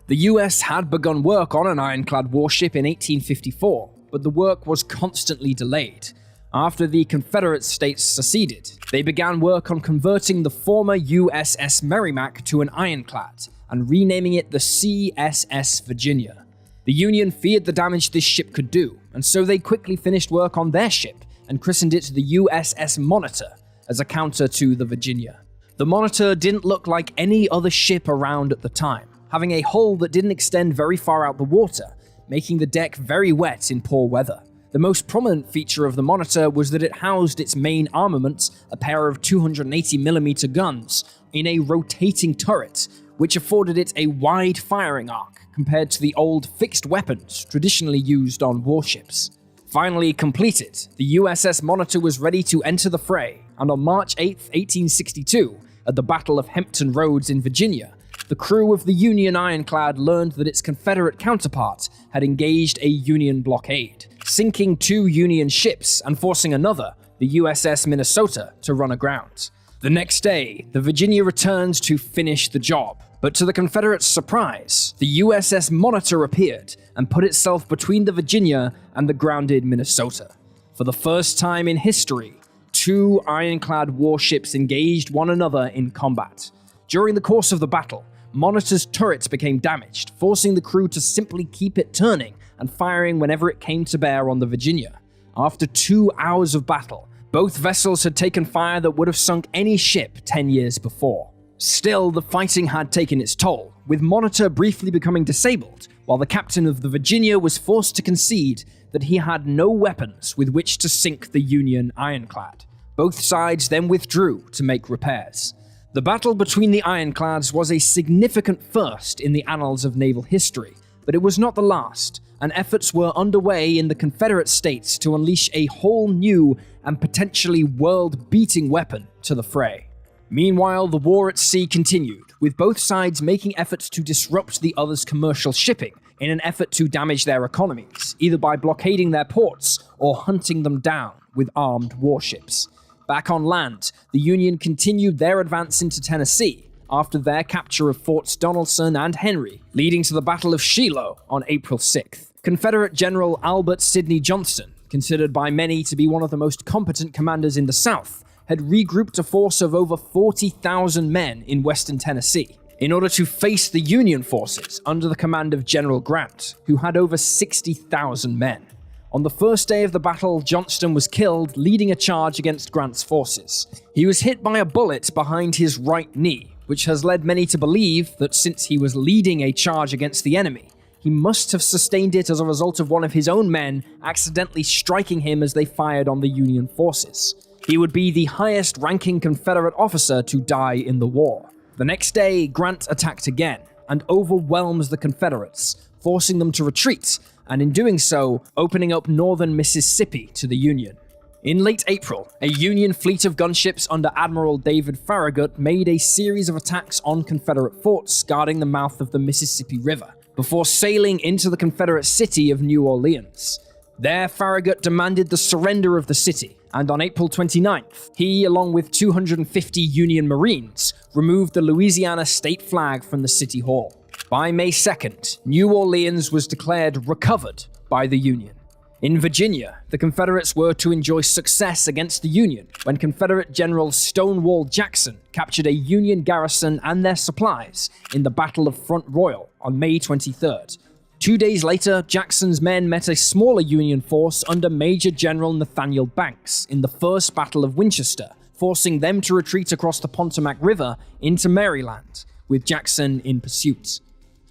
The US had begun work on an ironclad warship in 1854, but the work was constantly delayed. After the Confederate states seceded, they began work on converting the former USS Merrimack to an ironclad and renaming it the CSS Virginia. The Union feared the damage this ship could do, and so they quickly finished work on their ship and christened it the USS Monitor as a counter to the Virginia. The Monitor didn't look like any other ship around at the time, having a hull that didn't extend very far out the water, making the deck very wet in poor weather. The most prominent feature of the Monitor was that it housed its main armament, a pair of 280mm guns, in a rotating turret, which afforded it a wide firing arc compared to the old fixed weapons traditionally used on warships. Finally completed, the USS Monitor was ready to enter the fray, and on March 8, 1862, at the Battle of Hampton Roads in Virginia, the crew of the Union ironclad learned that its Confederate counterpart had engaged a Union blockade, sinking 2 Union ships and forcing another, the USS Minnesota, to run aground. The next day, the Virginia returned to finish the job, but to the Confederates' surprise, the USS Monitor appeared and put itself between the Virginia and the grounded Minnesota. For the first time in history, 2 ironclad warships engaged one another in combat. During the course of the battle, Monitor's turrets became damaged, forcing the crew to simply keep it turning and firing whenever it came to bear on the Virginia. After 2 hours of battle, both vessels had taken fire that would have sunk any ship 10 years before. Still, the fighting had taken its toll, with Monitor briefly becoming disabled, while the captain of the Virginia was forced to concede that he had no weapons with which to sink the Union ironclad. Both sides then withdrew to make repairs. The battle between the ironclads was a significant first in the annals of naval history, but it was not the last, and efforts were underway in the Confederate States to unleash a whole new and potentially world-beating weapon to the fray. Meanwhile, the war at sea continued, with both sides making efforts to disrupt the other's commercial shipping in an effort to damage their economies, either by blockading their ports or hunting them down with armed warships. Back on land, the Union continued their advance into Tennessee after their capture of Forts Donelson and Henry, leading to the Battle of Shiloh on April 6th. Confederate General Albert Sidney Johnston, considered by many to be one of the most competent commanders in the South, had regrouped a force of over 40,000 men in western Tennessee in order to face the Union forces under the command of General Grant, who had over 60,000 men. On the first day of the battle, Johnston was killed, leading a charge against Grant's forces. He was hit by a bullet behind his right knee, which has led many to believe that since he was leading a charge against the enemy, he must have sustained it as a result of one of his own men accidentally striking him as they fired on the Union forces. He would be the highest-ranking Confederate officer to die in the war. The next day, Grant attacked again and overwhelms the Confederates, forcing them to retreat, and in doing so, opening up northern Mississippi to the Union. In late April, a Union fleet of gunships under Admiral David Farragut made a series of attacks on Confederate forts guarding the mouth of the Mississippi River, before sailing into the Confederate city of New Orleans. There, Farragut demanded the surrender of the city, and on April 29th, he, along with 250 Union Marines, removed the Louisiana state flag from the city hall. By May 2nd, New Orleans was declared recovered by the Union. In Virginia, the Confederates were to enjoy success against the Union when Confederate General Stonewall Jackson captured a Union garrison and their supplies in the Battle of Front Royal on May 23rd. 2 days later, Jackson's men met a smaller Union force under Major General Nathaniel Banks in the First Battle of Winchester, forcing them to retreat across the Potomac River into Maryland, with Jackson in pursuit.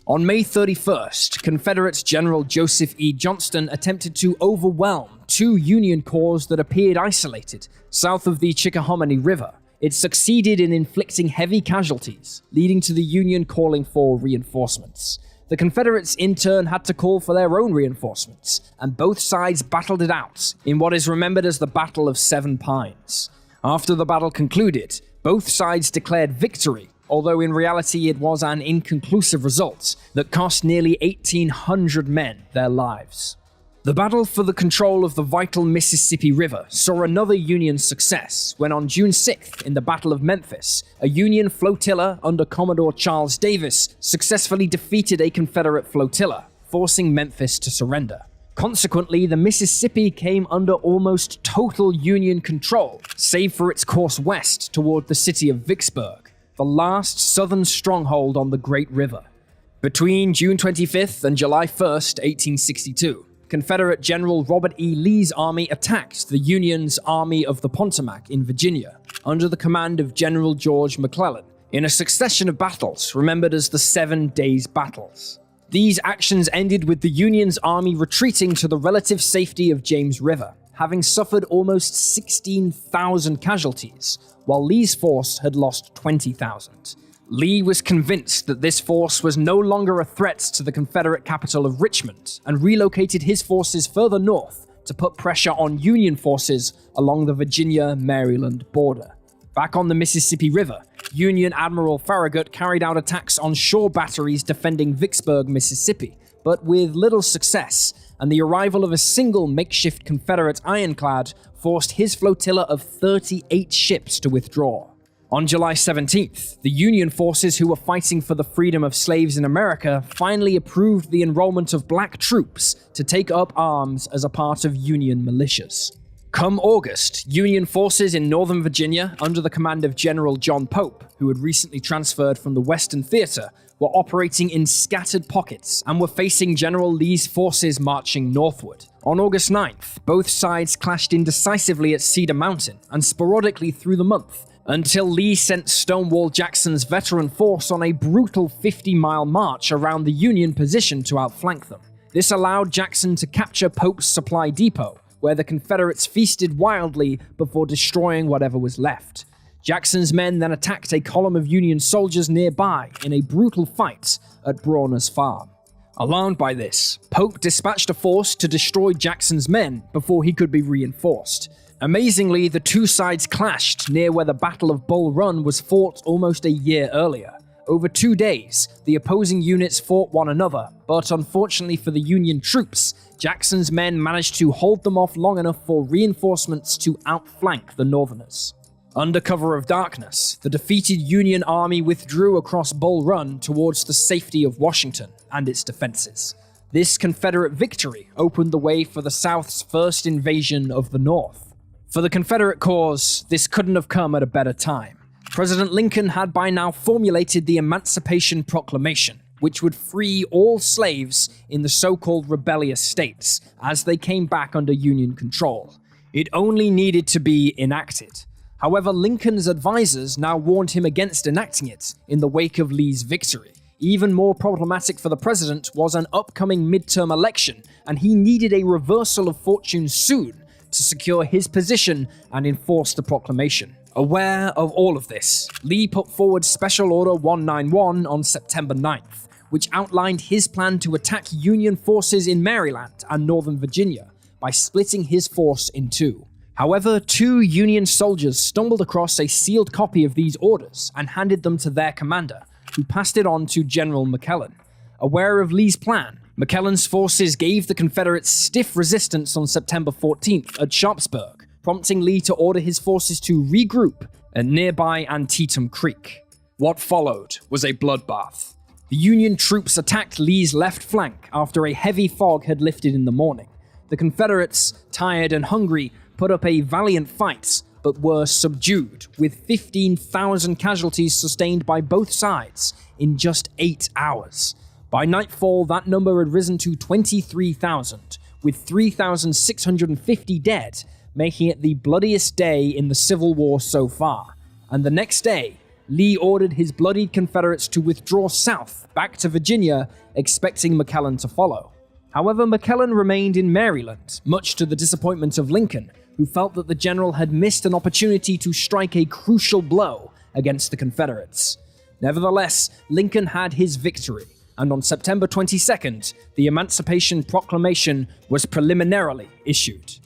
On May 31st, Confederate General Joseph E. Johnston attempted to overwhelm two Union corps that appeared isolated south of the Chickahominy River. It succeeded in inflicting heavy casualties, leading to the Union calling for reinforcements. The Confederates in turn had to call for their own reinforcements, and both sides battled it out in what is remembered as the Battle of Seven Pines. After the battle concluded, both sides declared victory, although in reality it was an inconclusive result that cost nearly 1,800 men their lives. The battle for the control of the vital Mississippi River saw another Union success when on June 6th, in the Battle of Memphis, a Union flotilla under Commodore Charles Davis successfully defeated a Confederate flotilla, forcing Memphis to surrender. Consequently, the Mississippi came under almost total Union control, save for its course west toward the city of Vicksburg, the last southern stronghold on the Great River. Between June 25th and July 1st, 1862, Confederate General Robert E. Lee's army attacked the Union's Army of the Potomac in Virginia, under the command of General George McClellan, in a succession of battles remembered as the 7 Days Battles. These actions ended with the Union's army retreating to the relative safety of James River, having suffered almost 16,000 casualties, while Lee's force had lost 20,000. Lee was convinced that this force was no longer a threat to the Confederate capital of Richmond and relocated his forces further north to put pressure on Union forces along the Virginia-Maryland border. Back on the Mississippi River, Union Admiral Farragut carried out attacks on shore batteries defending Vicksburg, Mississippi, but with little success, and the arrival of a single makeshift Confederate ironclad forced his flotilla of 38 ships to withdraw. On July 17th, the Union forces who were fighting for the freedom of slaves in America finally approved the enrollment of black troops to take up arms as a part of Union militias. Come August, Union forces in Northern Virginia, under the command of General John Pope, who had recently transferred from the Western Theater, were operating in scattered pockets and were facing General Lee's forces marching northward. On August 9th, both sides clashed indecisively at Cedar Mountain and sporadically through the month, until Lee sent Stonewall Jackson's veteran force on a brutal 50-mile march around the Union position to outflank them. This allowed Jackson to capture Pope's supply depot, where the Confederates feasted wildly before destroying whatever was left. Jackson's men then attacked a column of Union soldiers nearby in a brutal fight at Brawner's farm. Alarmed by this, Pope dispatched a force to destroy Jackson's men before he could be reinforced. Amazingly, the two sides clashed near where the Battle of Bull Run was fought almost a year earlier. Over 2 days, the opposing units fought one another, but unfortunately for the Union troops, Jackson's men managed to hold them off long enough for reinforcements to outflank the Northerners. Under cover of darkness, the defeated Union army withdrew across Bull Run towards the safety of Washington and its defenses. This Confederate victory opened the way for the South's first invasion of the North. For the Confederate cause, this couldn't have come at a better time. President Lincoln had by now formulated the Emancipation Proclamation, which would free all slaves in the so-called rebellious states as they came back under Union control. It only needed to be enacted. However, Lincoln's advisors now warned him against enacting it in the wake of Lee's victory. Even more problematic for the president was an upcoming midterm election, and he needed a reversal of fortune soon to secure his position and enforce the proclamation. Aware of all of this, Lee put forward Special Order 191 on September 9th, which outlined his plan to attack Union forces in Maryland and Northern Virginia by splitting his force in two. However, 2 Union soldiers stumbled across a sealed copy of these orders and handed them to their commander, who passed it on to General McClellan. Aware of Lee's plan, McClellan's forces gave the Confederates stiff resistance on September 14th at Sharpsburg, prompting Lee to order his forces to regroup at nearby Antietam Creek. What followed was a bloodbath. The Union troops attacked Lee's left flank after a heavy fog had lifted in the morning. The Confederates, tired and hungry, put up a valiant fight, but were subdued, with 15,000 casualties sustained by both sides in just 8 hours. By nightfall, that number had risen to 23,000, with 3,650 dead, making it the bloodiest day in the Civil War so far. And the next day, Lee ordered his bloodied Confederates to withdraw south, back to Virginia, expecting McClellan to follow. However, McClellan remained in Maryland, much to the disappointment of Lincoln, who felt that the general had missed an opportunity to strike a crucial blow against the Confederates. Nevertheless, Lincoln had his victory, and on September 22nd, the Emancipation Proclamation was preliminarily issued.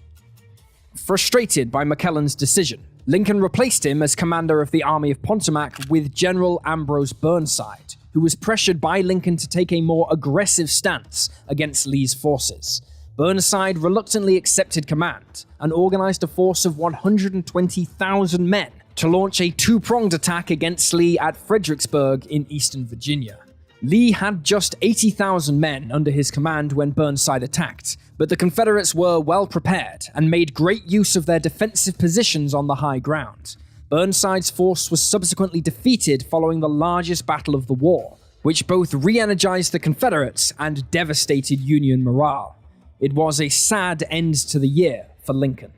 Frustrated by McClellan's decision, Lincoln replaced him as commander of the Army of Potomac with General Ambrose Burnside, who was pressured by Lincoln to take a more aggressive stance against Lee's forces. Burnside reluctantly accepted command and organized a force of 120,000 men to launch a two-pronged attack against Lee at Fredericksburg in eastern Virginia. Lee had just 80,000 men under his command when Burnside attacked, but the Confederates were well prepared and made great use of their defensive positions on the high ground. Burnside's force was subsequently defeated following the largest battle of the war, which both re-energized the Confederates and devastated Union morale. It was a sad end to the year for Lincoln.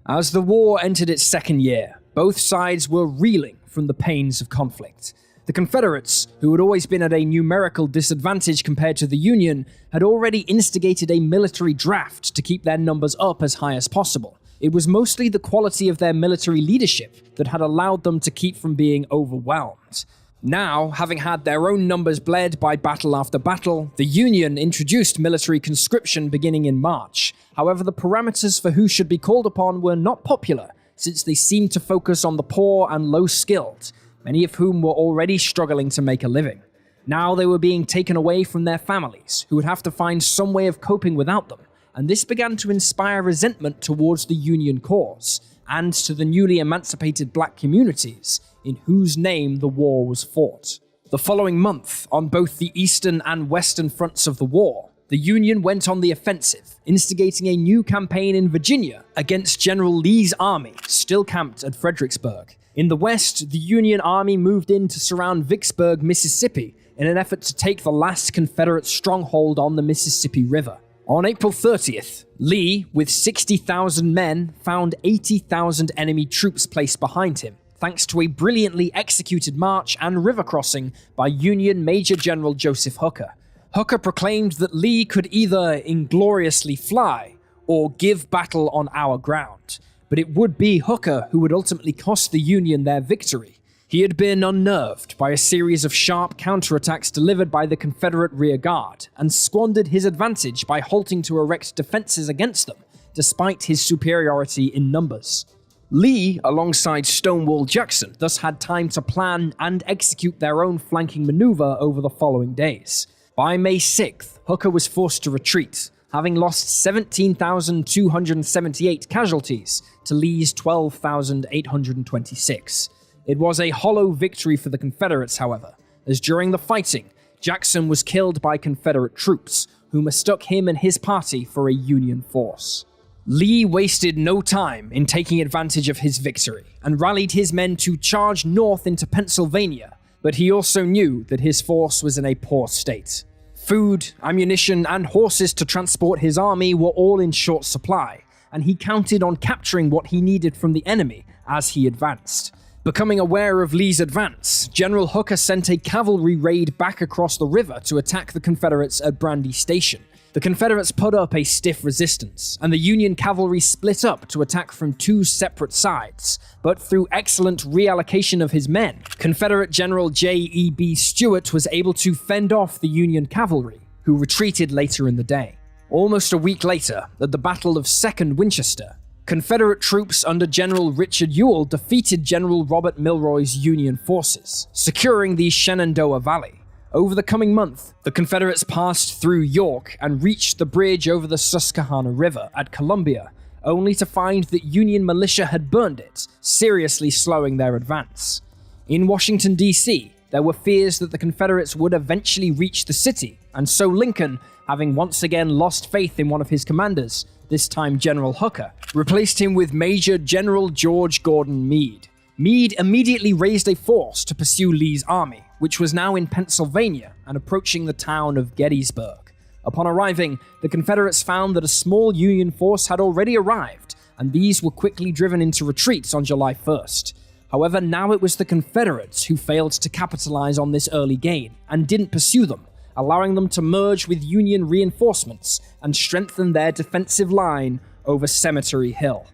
As the war entered its second year, both sides were reeling from the pains of conflict. The Confederates, who had always been at a numerical disadvantage compared to the Union, had already instigated a military draft to keep their numbers up as high as possible. It was mostly the quality of their military leadership that had allowed them to keep from being overwhelmed. Now, having had their own numbers bled by battle after battle, the Union introduced military conscription beginning in March. However, the parameters for who should be called upon were not popular, since they seemed to focus on the poor and low-skilled, many of whom were already struggling to make a living. Now they were being taken away from their families, who would have to find some way of coping without them, and this began to inspire resentment towards the Union cause, and to the newly emancipated black communities in whose name the war was fought. The following month, on both the eastern and western fronts of the war, the Union went on the offensive, instigating a new campaign in Virginia against General Lee's army, still camped at Fredericksburg. In the west, the Union army moved in to surround Vicksburg, Mississippi, in an effort to take the last Confederate stronghold on the Mississippi River. On April 30th, Lee, with 60,000 men, found 80,000 enemy troops placed behind him, thanks to a brilliantly executed march and river crossing by Union Major General Joseph Hooker. Hooker proclaimed that Lee could either ingloriously fly or give battle on our ground, but it would be Hooker who would ultimately cost the Union their victory. He had been unnerved by a series of sharp counterattacks delivered by the Confederate rear guard, and squandered his advantage by halting to erect defenses against them, despite his superiority in numbers. Lee, alongside Stonewall Jackson, thus had time to plan and execute their own flanking maneuver over the following days. By May 6th, Hooker was forced to retreat, having lost 17,278 casualties to Lee's 12,826. It was a hollow victory for the Confederates, however, as during the fighting, Jackson was killed by Confederate troops, who mistook him and his party for a Union force. Lee wasted no time in taking advantage of his victory, and rallied his men to charge north into Pennsylvania, but he also knew that his force was in a poor state. Food, ammunition, and horses to transport his army were all in short supply, and he counted on capturing what he needed from the enemy as he advanced. Becoming aware of Lee's advance, General Hooker sent a cavalry raid back across the river to attack the Confederates at Brandy Station. The Confederates put up a stiff resistance, and the Union cavalry split up to attack from two separate sides. But through excellent reallocation of his men, Confederate General J.E.B. Stuart was able to fend off the Union cavalry, who retreated later in the day. Almost a week later, at the Battle of Second Winchester, Confederate troops under General Richard Ewell defeated General Robert Milroy's Union forces, securing the Shenandoah Valley. Over the coming month, the Confederates passed through York and reached the bridge over the Susquehanna River at Columbia, only to find that Union militia had burned it, seriously slowing their advance. In Washington, D.C., there were fears that the Confederates would eventually reach the city, and so Lincoln, having once again lost faith in one of his commanders, this time General Hooker, replaced him with Major General George Gordon Meade. Meade immediately raised a force to pursue Lee's army, which was now in Pennsylvania and approaching the town of Gettysburg. Upon arriving, the Confederates found that a small Union force had already arrived, and these were quickly driven into retreats on July 1st. However, now it was the Confederates who failed to capitalize on this early gain and didn't pursue them, allowing them to merge with Union reinforcements and strengthen their defensive line over Cemetery Hill.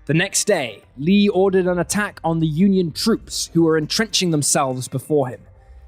The next day, Lee ordered an attack on the Union troops who were entrenching themselves before him.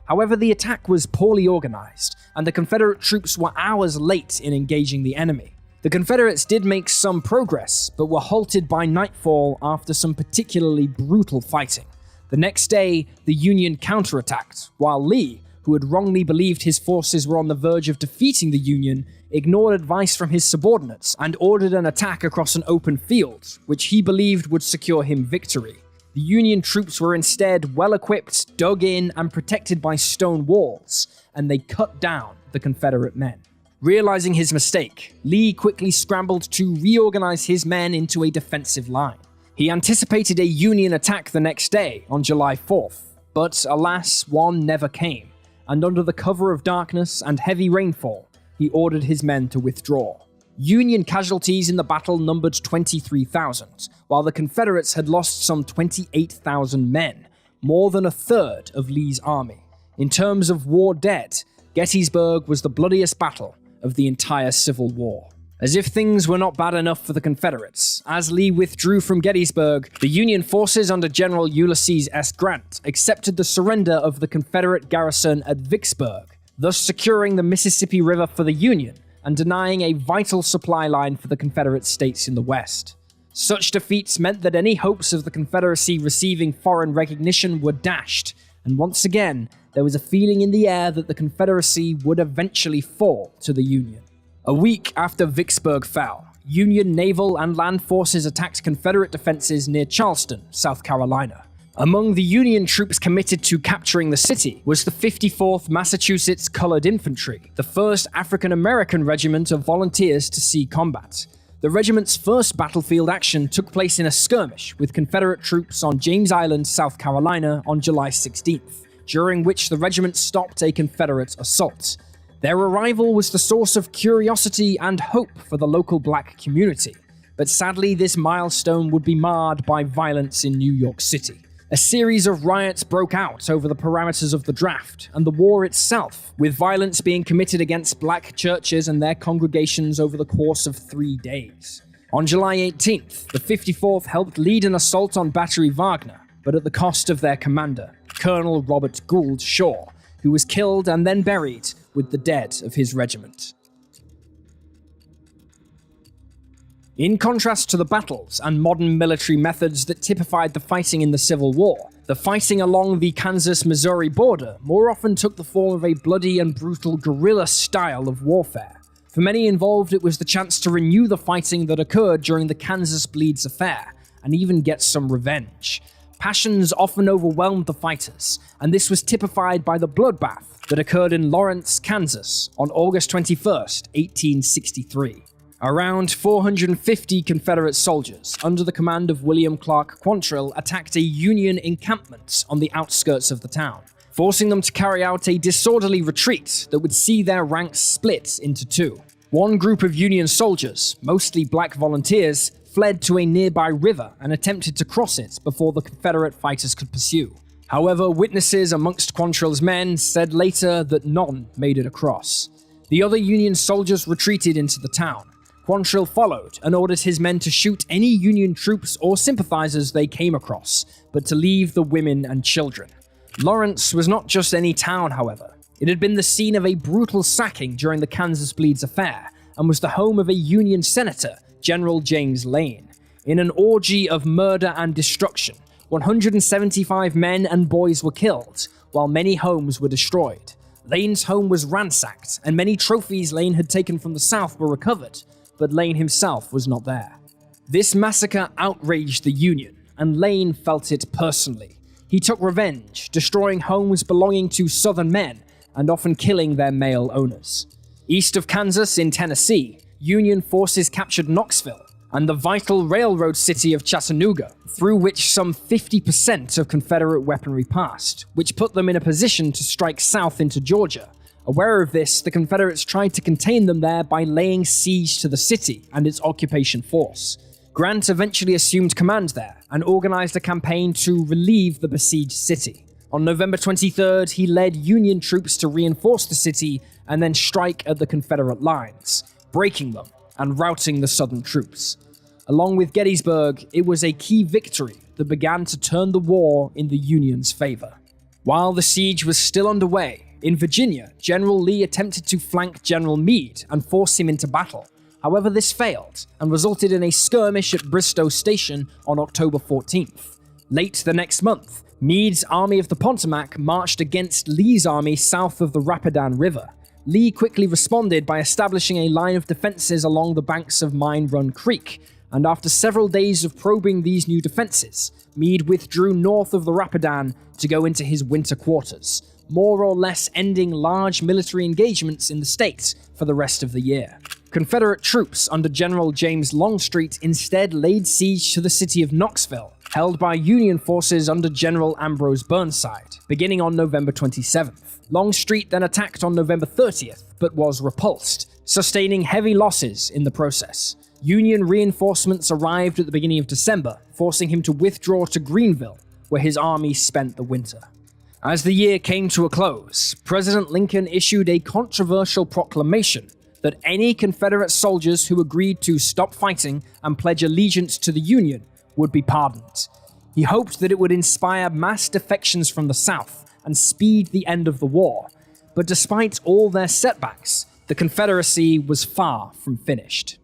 However, the attack was poorly organized, and the Confederate troops were hours late in engaging the enemy. The Confederates did make some progress, but were halted by nightfall after some particularly brutal fighting. The next day, the Union counterattacked, while Lee, who had wrongly believed his forces were on the verge of defeating the Union, ignored advice from his subordinates and ordered an attack across an open field, which he believed would secure him victory. The Union troops were instead well-equipped, dug in, and protected by stone walls, and they cut down the Confederate men. Realizing his mistake, Lee quickly scrambled to reorganize his men into a defensive line. He anticipated a Union attack the next day, on July 4th, but alas, one never came, and under the cover of darkness and heavy rainfall, he ordered his men to withdraw. Union casualties in the battle numbered 23,000, while the Confederates had lost some 28,000 men, more than a third of Lee's army. In terms of war dead, Gettysburg was the bloodiest battle of the entire Civil War. As if things were not bad enough for the Confederates, as Lee withdrew from Gettysburg, the Union forces under General Ulysses S. Grant accepted the surrender of the Confederate garrison at Vicksburg, thus securing the Mississippi River for the Union and denying a vital supply line for the Confederate states in the West. Such defeats meant that any hopes of the Confederacy receiving foreign recognition were dashed, and once again, there was a feeling in the air that the Confederacy would eventually fall to the Union. A week after Vicksburg fell, Union naval and land forces attacked Confederate defenses near Charleston, South Carolina. Among the Union troops committed to capturing the city was the 54th Massachusetts Colored Infantry, the first African-American regiment of volunteers to see combat. The regiment's first battlefield action took place in a skirmish with Confederate troops on James Island, South Carolina on July 16th, during which the regiment stopped a Confederate assault. Their arrival was the source of curiosity and hope for the local black community, but sadly this milestone would be marred by violence in New York City. A series of riots broke out over the parameters of the draft and the war itself, with violence being committed against black churches and their congregations over the course of 3 days. On July 18th, the 54th helped lead an assault on Battery Wagner, but at the cost of their commander, Colonel Robert Gould Shaw, who was killed and then buried with the dead of his regiment. In contrast to the battles and modern military methods that typified the fighting in the Civil War, the fighting along the Kansas-Missouri border more often took the form of a bloody and brutal guerrilla style of warfare. For many involved, it was the chance to renew the fighting that occurred during the Kansas Bleeds affair, and even get some revenge. Passions often overwhelmed the fighters, and this was typified by the bloodbath that occurred in Lawrence, Kansas on August 21st, 1863. Around 450 Confederate soldiers, under the command of William Clark Quantrill, attacked a Union encampment on the outskirts of the town, forcing them to carry out a disorderly retreat that would see their ranks split into two. One group of Union soldiers, mostly black volunteers, fled to a nearby river and attempted to cross it before the Confederate fighters could pursue. However, witnesses amongst Quantrill's men said later that none made it across. The other Union soldiers retreated into the town. Quantrill followed and ordered his men to shoot any Union troops or sympathizers they came across, but to leave the women and children. Lawrence was not just any town, however. It had been the scene of a brutal sacking during the Kansas Bleeds affair, and was the home of a Union senator, General James Lane. In an orgy of murder and destruction, 175 men and boys were killed, while many homes were destroyed. Lane's home was ransacked, and many trophies Lane had taken from the South were recovered, but Lane himself was not there. This massacre outraged the Union, and Lane felt it personally. He took revenge, destroying homes belonging to Southern men, and often killing their male owners. East of Kansas, in Tennessee, Union forces captured Knoxville, and the vital railroad city of Chattanooga, through which some 50% of Confederate weaponry passed, which put them in a position to strike south into Georgia. Aware of this, the Confederates tried to contain them there by laying siege to the city and its occupation force. Grant eventually assumed command there and organized a campaign to relieve the besieged city. On November 23rd, he led Union troops to reinforce the city and then strike at the Confederate lines, breaking them and routing the Southern troops. Along with Gettysburg, it was a key victory that began to turn the war in the Union's favor. While the siege was still underway, in Virginia, General Lee attempted to flank General Meade and force him into battle. However, this failed and resulted in a skirmish at Bristow Station on October 14th. Late the next month, Meade's Army of the Potomac marched against Lee's army south of the Rapidan River. Lee quickly responded by establishing a line of defenses along the banks of Mine Run Creek, and after several days of probing these new defenses, Meade withdrew north of the Rapidan to go into his winter quarters, more or less ending large military engagements in the state for the rest of the year. Confederate troops under General James Longstreet instead laid siege to the city of Knoxville, held by Union forces under General Ambrose Burnside, beginning on November 27th. Longstreet then attacked on November 30th, but was repulsed, sustaining heavy losses in the process. Union reinforcements arrived at the beginning of December, forcing him to withdraw to Greenville, where his army spent the winter. As the year came to a close, President Lincoln issued a controversial proclamation that any Confederate soldiers who agreed to stop fighting and pledge allegiance to the Union would be pardoned. He hoped that it would inspire mass defections from the South and speed the end of the war, but despite all their setbacks, the Confederacy was far from finished.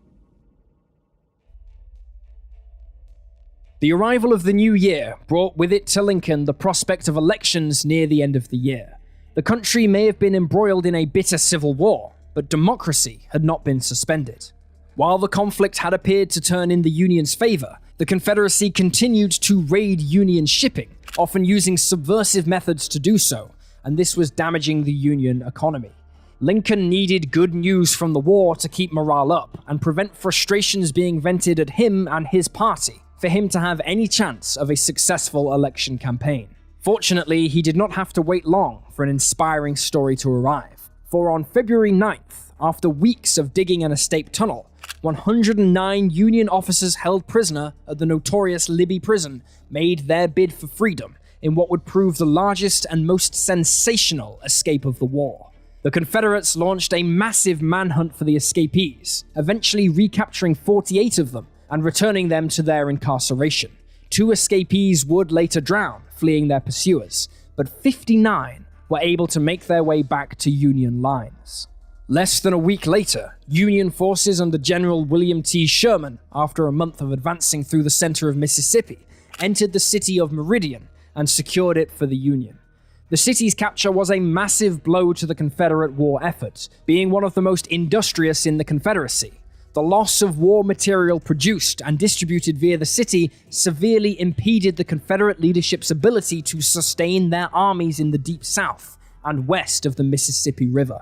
The arrival of the new year brought with it to Lincoln the prospect of elections near the end of the year. The country may have been embroiled in a bitter civil war, but democracy had not been suspended. While the conflict had appeared to turn in the Union's favor, the Confederacy continued to raid Union shipping, often using subversive methods to do so, and this was damaging the Union economy. Lincoln needed good news from the war to keep morale up and prevent frustrations being vented at him and his party, for him to have any chance of a successful election campaign. Fortunately, he did not have to wait long for an inspiring story to arrive, for on February 9th, after weeks of digging an escape tunnel, 109 Union officers held prisoner at the notorious Libby prison made their bid for freedom in what would prove the largest and most sensational escape of the war. The Confederates launched a massive manhunt for the escapees, eventually recapturing 48 of them and returning them to their incarceration. 2 escapees would later drown, fleeing their pursuers, but 59 were able to make their way back to Union lines. Less than a week later, Union forces under General William T. Sherman, after a month of advancing through the center of Mississippi, entered the city of Meridian and secured it for the Union. The city's capture was a massive blow to the Confederate war effort, being one of the most industrious in the Confederacy. The loss of war material produced and distributed via the city severely impeded the Confederate leadership's ability to sustain their armies in the Deep South and west of the Mississippi River.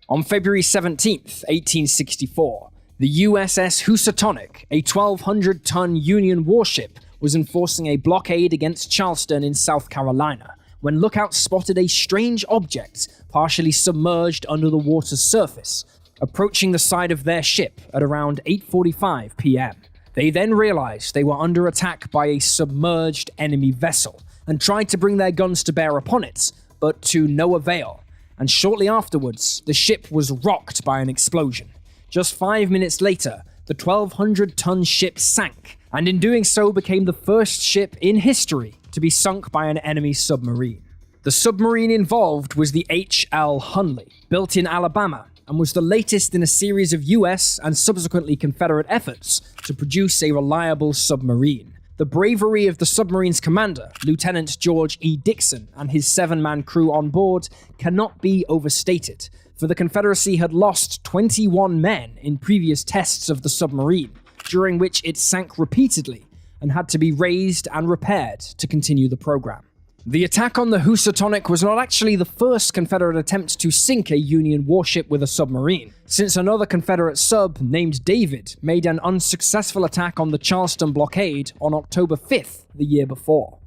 On February 17, 1864, the USS Housatonic, a 1,200-ton Union warship, was enforcing a blockade against Charleston in South Carolina, when lookouts spotted a strange object partially submerged under the water's surface, approaching the side of their ship at around 8:45 p.m. They then realized they were under attack by a submerged enemy vessel, and tried to bring their guns to bear upon it, but to no avail, and shortly afterwards, the ship was rocked by an explosion. Just 5 minutes later, the 1,200-ton ship sank, and in doing so became the first ship in history to be sunk by an enemy submarine. The submarine involved was the H.L. Hunley, built in Alabama, and was the latest in a series of US and subsequently Confederate efforts to produce a reliable submarine. The bravery of the submarine's commander, Lieutenant George E. Dixon, and his 7-man crew on board cannot be overstated, for the Confederacy had lost 21 men in previous tests of the submarine, during which it sank repeatedly and had to be raised and repaired to continue the program. The attack on the Housatonic was not actually the first Confederate attempt to sink a Union warship with a submarine, since another Confederate sub named David made an unsuccessful attack on the Charleston blockade on October 5th the year before.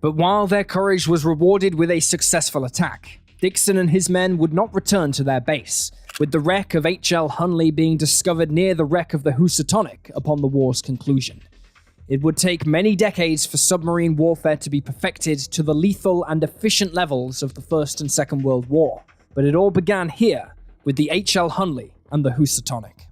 But while their courage was rewarded with a successful attack, Dixon and his men would not return to their base, with the wreck of H.L. Hunley being discovered near the wreck of the Housatonic upon the war's conclusion. It would take many decades for submarine warfare to be perfected to the lethal and efficient levels of the First and Second World War, but it all began here with the H.L. Hunley and the Housatonic.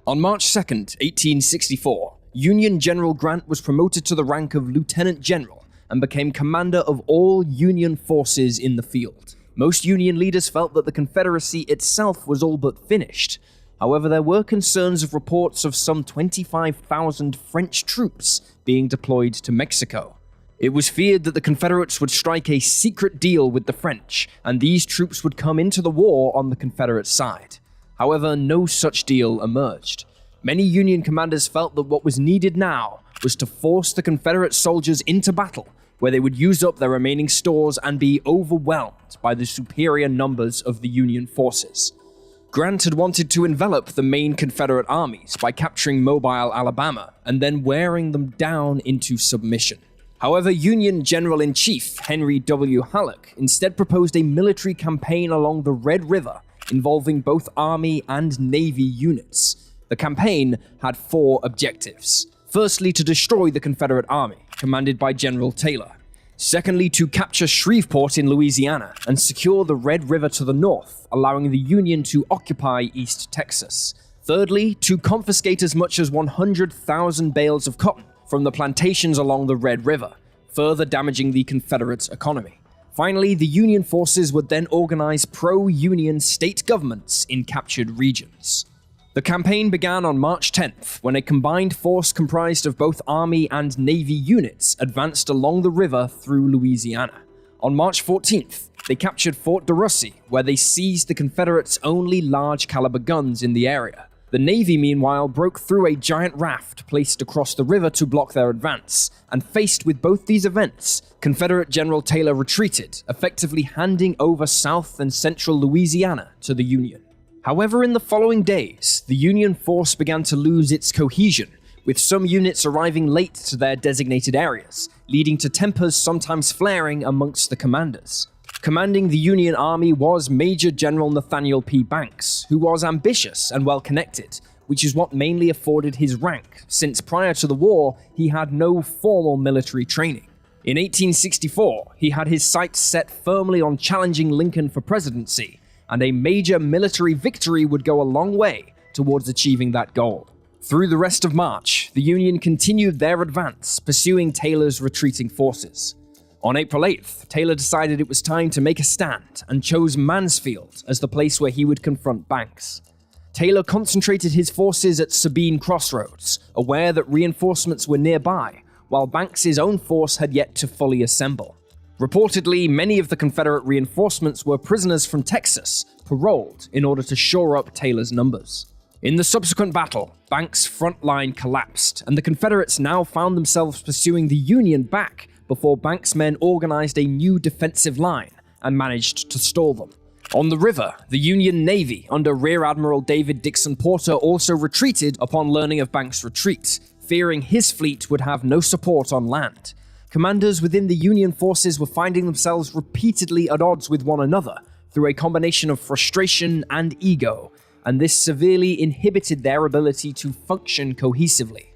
On March 2nd, 1864, Union General Grant was promoted to the rank of Lieutenant General and became commander of all Union forces in the field. Most Union leaders felt that the Confederacy itself was all but finished. However, there were concerns of reports of some 25,000 French troops being deployed to Mexico. It was feared that the Confederates would strike a secret deal with the French, and these troops would come into the war on the Confederate side. However, no such deal emerged. Many Union commanders felt that what was needed now was to force the Confederate soldiers into battle, where they would use up their remaining stores and be overwhelmed by the superior numbers of the Union forces. Grant had wanted to envelop the main Confederate armies by capturing Mobile, Alabama, and then wearing them down into submission. However, Union General-in-Chief Henry W. Halleck instead proposed a military campaign along the Red River involving both Army and Navy units. The campaign had 4 objectives. Firstly, to destroy the Confederate Army, commanded by General Taylor. Secondly, to capture Shreveport in Louisiana and secure the Red River to the north, allowing the Union to occupy East Texas. Thirdly, to confiscate as much as 100,000 bales of cotton from the plantations along the Red River, further damaging the Confederate economy. Finally, the Union forces would then organize pro-Union state governments in captured regions. The campaign began on March 10th, when a combined force comprised of both Army and Navy units advanced along the river through Louisiana. On March 14th, they captured Fort Sumter, where they seized the Confederates' only large-caliber guns in the area. The Navy, meanwhile, broke through a giant raft placed across the river to block their advance, and faced with both these events, Confederate General Taylor retreated, effectively handing over South and Central Louisiana to the Union. However, in the following days, the Union force began to lose its cohesion, with some units arriving late to their designated areas, leading to tempers sometimes flaring amongst the commanders. Commanding the Union Army was Major General Nathaniel P. Banks, who was ambitious and well-connected, which is what mainly afforded his rank, since prior to the war, he had no formal military training. In 1864, he had his sights set firmly on challenging Lincoln for presidency, and a major military victory would go a long way towards achieving that goal. Through the rest of March, the Union continued their advance, pursuing Taylor's retreating forces. On April 8th, Taylor decided it was time to make a stand and chose Mansfield as the place where he would confront Banks. Taylor concentrated his forces at Sabine Crossroads, aware that reinforcements were nearby, while Banks' own force had yet to fully assemble. Reportedly, many of the Confederate reinforcements were prisoners from Texas, paroled in order to shore up Taylor's numbers. In the subsequent battle, Banks' front line collapsed, and the Confederates now found themselves pursuing the Union back before Banks' men organized a new defensive line and managed to stall them. On the river, the Union Navy under Rear Admiral David Dixon Porter also retreated upon learning of Banks' retreat, fearing his fleet would have no support on land. Commanders within the Union forces were finding themselves repeatedly at odds with one another through a combination of frustration and ego, and this severely inhibited their ability to function cohesively.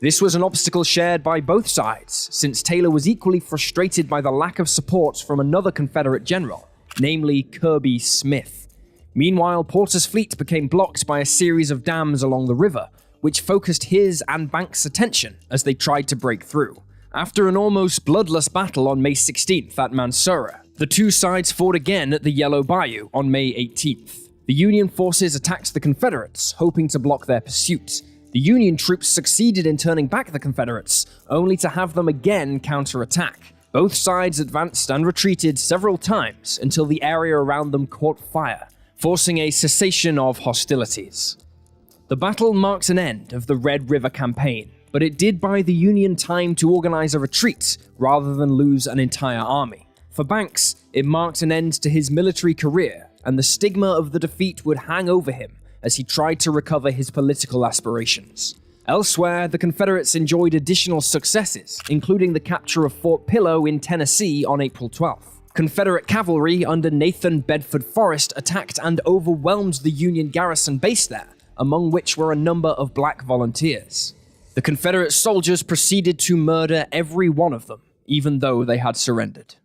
This was an obstacle shared by both sides, since Taylor was equally frustrated by the lack of support from another Confederate general, namely Kirby Smith. Meanwhile, Porter's fleet became blocked by a series of dams along the river, which focused his and Banks' attention as they tried to break through. After an almost bloodless battle on May 16th at Mansoura, the two sides fought again at the Yellow Bayou on May 18th. The Union forces attacked the Confederates, hoping to block their pursuit. The Union troops succeeded in turning back the Confederates, only to have them again counterattack. Both sides advanced and retreated several times until the area around them caught fire, forcing a cessation of hostilities. The battle marks an end of the Red River Campaign, but it did buy the Union time to organize a retreat rather than lose an entire army. For Banks, it marked an end to his military career, and the stigma of the defeat would hang over him as he tried to recover his political aspirations. Elsewhere, the Confederates enjoyed additional successes, including the capture of Fort Pillow in Tennessee on April 12th. Confederate cavalry under Nathan Bedford Forrest attacked and overwhelmed the Union garrison base there, among which were a number of black volunteers. The Confederate soldiers proceeded to murder every one of them, even though they had surrendered.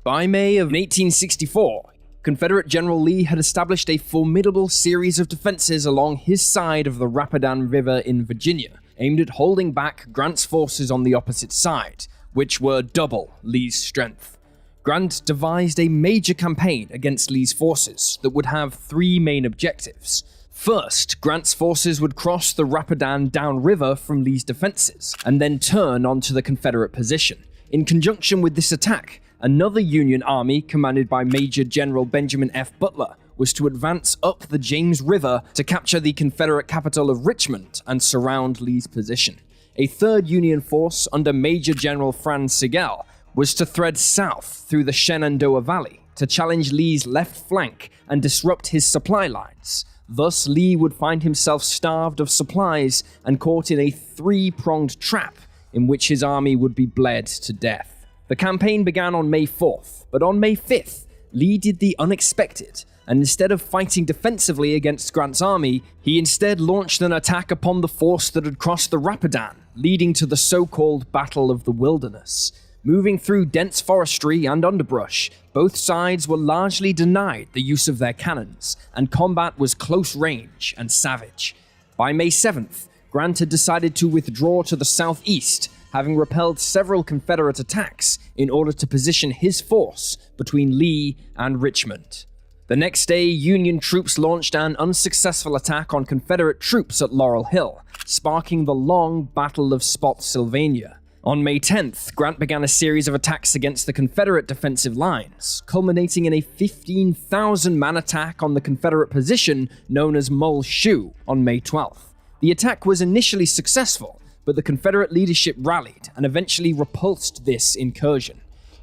By May of 1864, Confederate General Lee had established a formidable series of defenses along his side of the Rapidan River in Virginia, aimed at holding back Grant's forces on the opposite side, which were double Lee's strength. Grant devised a major campaign against Lee's forces that would have three main objectives. First, Grant's forces would cross the Rapidan downriver from Lee's defenses, and then turn onto the Confederate position. In conjunction with this attack, another Union army, commanded by Major General Benjamin F. Butler, was to advance up the James River to capture the Confederate capital of Richmond and surround Lee's position. A third Union force under Major General Franz Sigel was to thread south through the Shenandoah Valley to challenge Lee's left flank and disrupt his supply lines. Thus, Lee would find himself starved of supplies and caught in a three-pronged trap in which his army would be bled to death. The campaign began on May 4th, but on May 5th, Lee did the unexpected, and instead of fighting defensively against Grant's army, he instead launched an attack upon the force that had crossed the Rapidan, leading to the so-called Battle of the Wilderness. Moving through dense forestry and underbrush, both sides were largely denied the use of their cannons, and combat was close range and savage. By May 7th, Grant had decided to withdraw to the southeast, having repelled several Confederate attacks in order to position his force between Lee and Richmond. The next day, Union troops launched an unsuccessful attack on Confederate troops at Laurel Hill, sparking the long Battle of Spotsylvania. On May 10th, Grant began a series of attacks against the Confederate defensive lines, culminating in a 15,000-man attack on the Confederate position known as Mull Shoe on May 12th. The attack was initially successful, but the Confederate leadership rallied and eventually repulsed this incursion.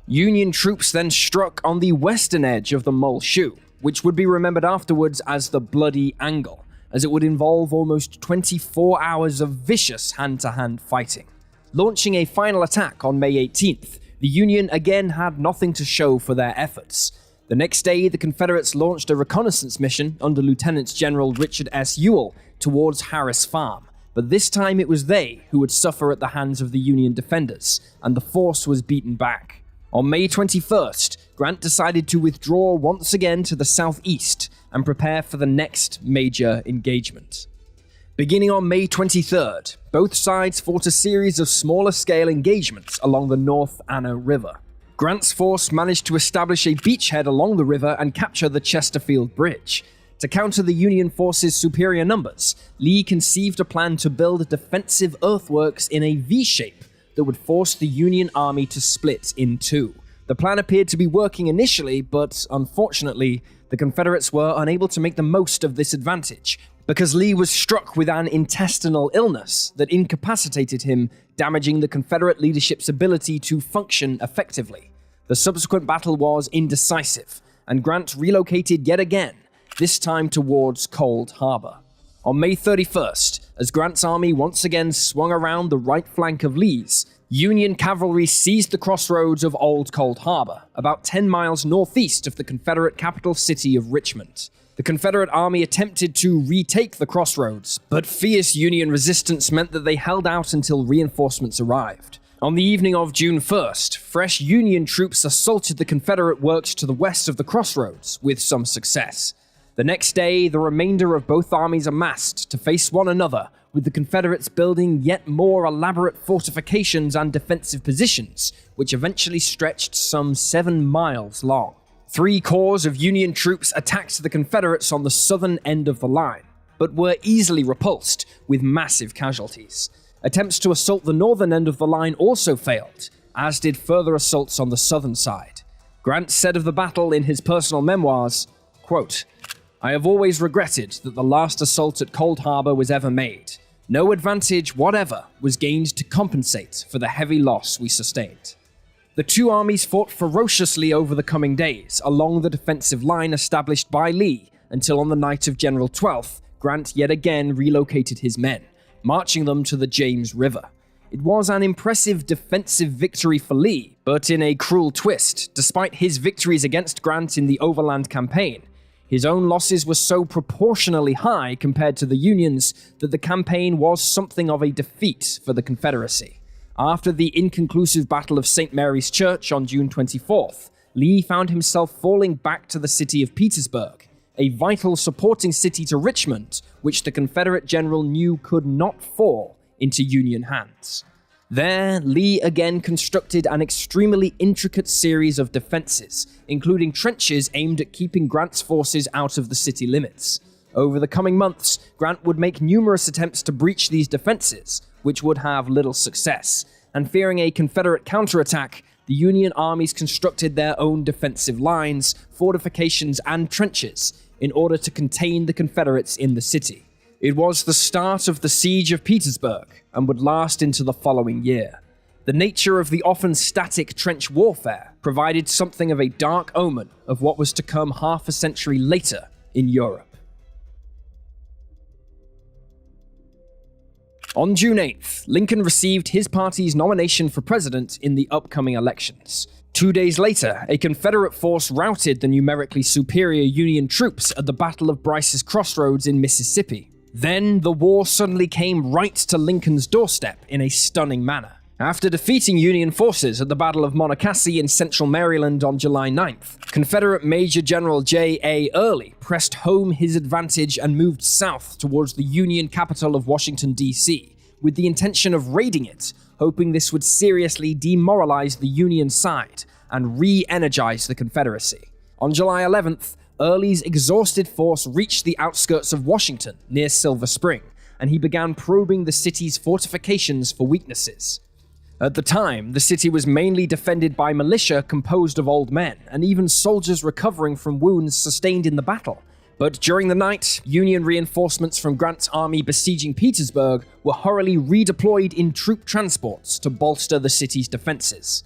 Union troops then struck on the western edge of the Mull Shoe, which would be remembered afterwards as the Bloody Angle, as it would involve almost 24 hours of vicious hand-to-hand fighting. Launching a final attack on May 18th, the Union again had nothing to show for their efforts. The next day, the Confederates launched a reconnaissance mission under Lieutenant General Richard S. Ewell towards Harris Farm, but this time it was they who would suffer at the hands of the Union defenders, and the force was beaten back. On May 21st, Grant decided to withdraw once again to the southeast and prepare for the next major engagement. Beginning on May 23rd, both sides fought a series of smaller-scale engagements along the North Anna River. Grant's force managed to establish a beachhead along the river and capture the Chesterfield Bridge. To counter the Union forces' superior numbers, Lee conceived a plan to build defensive earthworks in a V-shape that would force the Union army to split in two. The plan appeared to be working initially, but unfortunately, the Confederates were unable to make the most of this advantage, because Lee was struck with an intestinal illness that incapacitated him, damaging the Confederate leadership's ability to function effectively. The subsequent battle was indecisive, and Grant relocated yet again, this time towards Cold Harbor. On May 31st, as Grant's army once again swung around the right flank of Lee's, Union cavalry seized the crossroads of Old Cold Harbor, about 10 miles northeast of the Confederate capital city of Richmond. The Confederate army attempted to retake the crossroads, but fierce Union resistance meant that they held out until reinforcements arrived. On the evening of June 1st, fresh Union troops assaulted the Confederate works to the west of the crossroads, with some success. The next day, the remainder of both armies amassed to face one another, with the Confederates building yet more elaborate fortifications and defensive positions, which eventually stretched some 7 miles long. 3 corps of Union troops attacked the Confederates on the southern end of the line, but were easily repulsed, with massive casualties. Attempts to assault the northern end of the line also failed, as did further assaults on the southern side. Grant said of the battle in his personal memoirs, quote, "I have always regretted that the last assault at Cold Harbor was ever made. No advantage whatever was gained to compensate for the heavy loss we sustained." The two armies fought ferociously over the coming days along the defensive line established by Lee until on the night of General 12th, Grant yet again relocated his men, marching them to the James River. It was an impressive defensive victory for Lee, but in a cruel twist, despite his victories against Grant in the Overland Campaign, his own losses were so proportionally high compared to the Union's that the campaign was something of a defeat for the Confederacy. After the inconclusive Battle of St. Mary's Church on June 24th, Lee found himself falling back to the city of Petersburg, a vital supporting city to Richmond, which the Confederate general knew could not fall into Union hands. There, Lee again constructed an extremely intricate series of defenses, including trenches aimed at keeping Grant's forces out of the city limits. Over the coming months, Grant would make numerous attempts to breach these defenses, which would have little success, and fearing a Confederate counterattack, the Union armies constructed their own defensive lines, fortifications, and trenches in order to contain the Confederates in the city. It was the start of the Siege of Petersburg, and would last into the following year. The nature of the often static trench warfare provided something of a dark omen of what was to come half a century later in Europe. On June 8th, Lincoln received his party's nomination for president in the upcoming elections. 2 days later, a Confederate force routed the numerically superior Union troops at the Battle of Bryce's Crossroads in Mississippi. Then, the war suddenly came right to Lincoln's doorstep in a stunning manner. After defeating Union forces at the Battle of Monocacy in central Maryland on July 9th, Confederate Major General J.A. Early pressed home his advantage and moved south towards the Union capital of Washington, D.C., with the intention of raiding it, hoping this would seriously demoralize the Union side and re-energize the Confederacy. On July 11th, Early's exhausted force reached the outskirts of Washington, near Silver Spring, and he began probing the city's fortifications for weaknesses. At the time, the city was mainly defended by militia composed of old men, and even soldiers recovering from wounds sustained in the battle. But during the night, Union reinforcements from Grant's army besieging Petersburg were hurriedly redeployed in troop transports to bolster the city's defenses.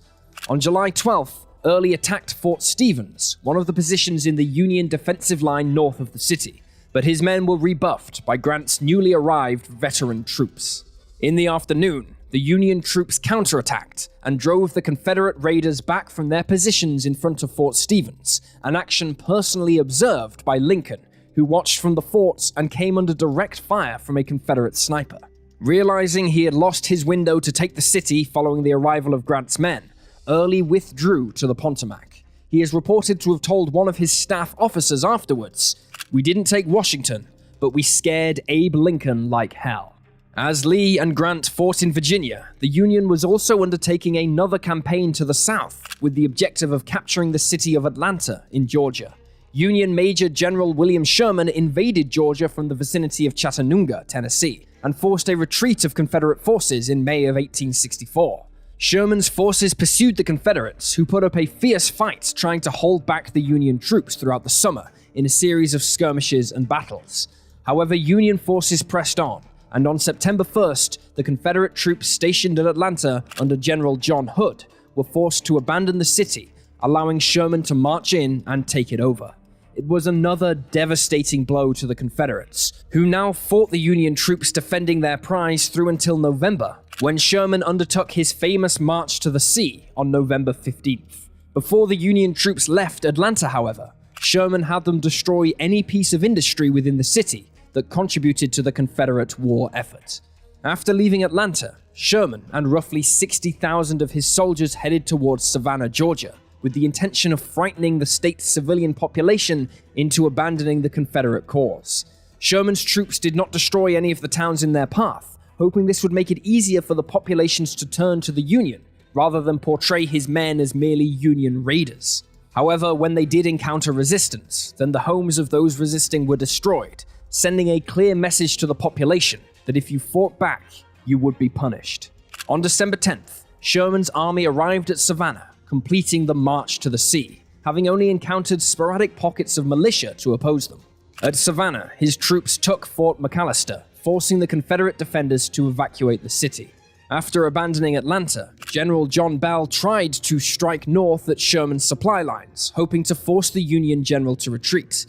On July 12th, Early attacked Fort Stevens, one of the positions in the Union defensive line north of the city, but his men were rebuffed by Grant's newly arrived veteran troops. In the afternoon, the Union troops counterattacked and drove the Confederate raiders back from their positions in front of Fort Stevens, an action personally observed by Lincoln, who watched from the forts and came under direct fire from a Confederate sniper. Realizing he had lost his window to take the city following the arrival of Grant's men, Early withdrew to the Potomac. He is reported to have told one of his staff officers afterwards, "We didn't take Washington, but we scared Abe Lincoln like hell." As Lee and Grant fought in Virginia, the Union was also undertaking another campaign to the south, with the objective of capturing the city of Atlanta in Georgia. Union Major General William Sherman invaded Georgia from the vicinity of Chattanooga, Tennessee, and forced a retreat of Confederate forces in May of 1864. Sherman's forces pursued the Confederates, who put up a fierce fight trying to hold back the Union troops throughout the summer in a series of skirmishes and battles. However, Union forces pressed on, and on September 1st, the Confederate troops stationed at Atlanta under General John Hood were forced to abandon the city, allowing Sherman to march in and take it over. It was another devastating blow to the Confederates, who now fought the Union troops defending their prize through until November, when Sherman undertook his famous March to the Sea on November 15th. Before the Union troops left Atlanta, however, Sherman had them destroy any piece of industry within the city that contributed to the Confederate war effort. After leaving Atlanta, Sherman and roughly 60,000 of his soldiers headed towards Savannah, Georgia, with the intention of frightening the state's civilian population into abandoning the Confederate cause. Sherman's troops did not destroy any of the towns in their path, hoping this would make it easier for the populations to turn to the Union, rather than portray his men as merely Union raiders. However, when they did encounter resistance, then the homes of those resisting were destroyed, sending a clear message to the population that if you fought back, you would be punished. On December 10th, Sherman's army arrived at Savannah, completing the March to the Sea, having only encountered sporadic pockets of militia to oppose them. At Savannah, his troops took Fort McAllister, forcing the Confederate defenders to evacuate the city. After abandoning Atlanta, General John Bell tried to strike north at Sherman's supply lines, hoping to force the Union general to retreat.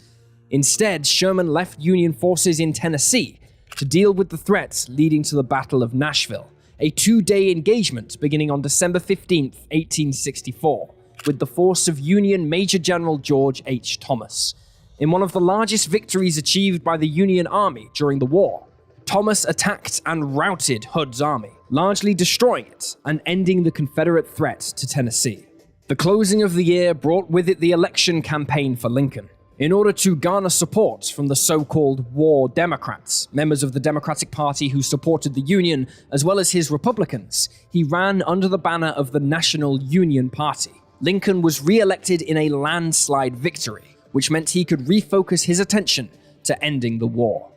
Instead, Sherman left Union forces in Tennessee to deal with the threats leading to the Battle of Nashville, a 2-day engagement beginning on December 15, 1864, with the force of Union Major General George H. Thomas. In one of the largest victories achieved by the Union Army during the war, Thomas attacked and routed Hood's army, largely destroying it and ending the Confederate threat to Tennessee. The closing of the year brought with it the election campaign for Lincoln. In order to garner support from the so-called War Democrats, members of the Democratic Party who supported the Union, as well as his Republicans, he ran under the banner of the National Union Party. Lincoln was re-elected in a landslide victory, which meant he could refocus his attention to ending the war.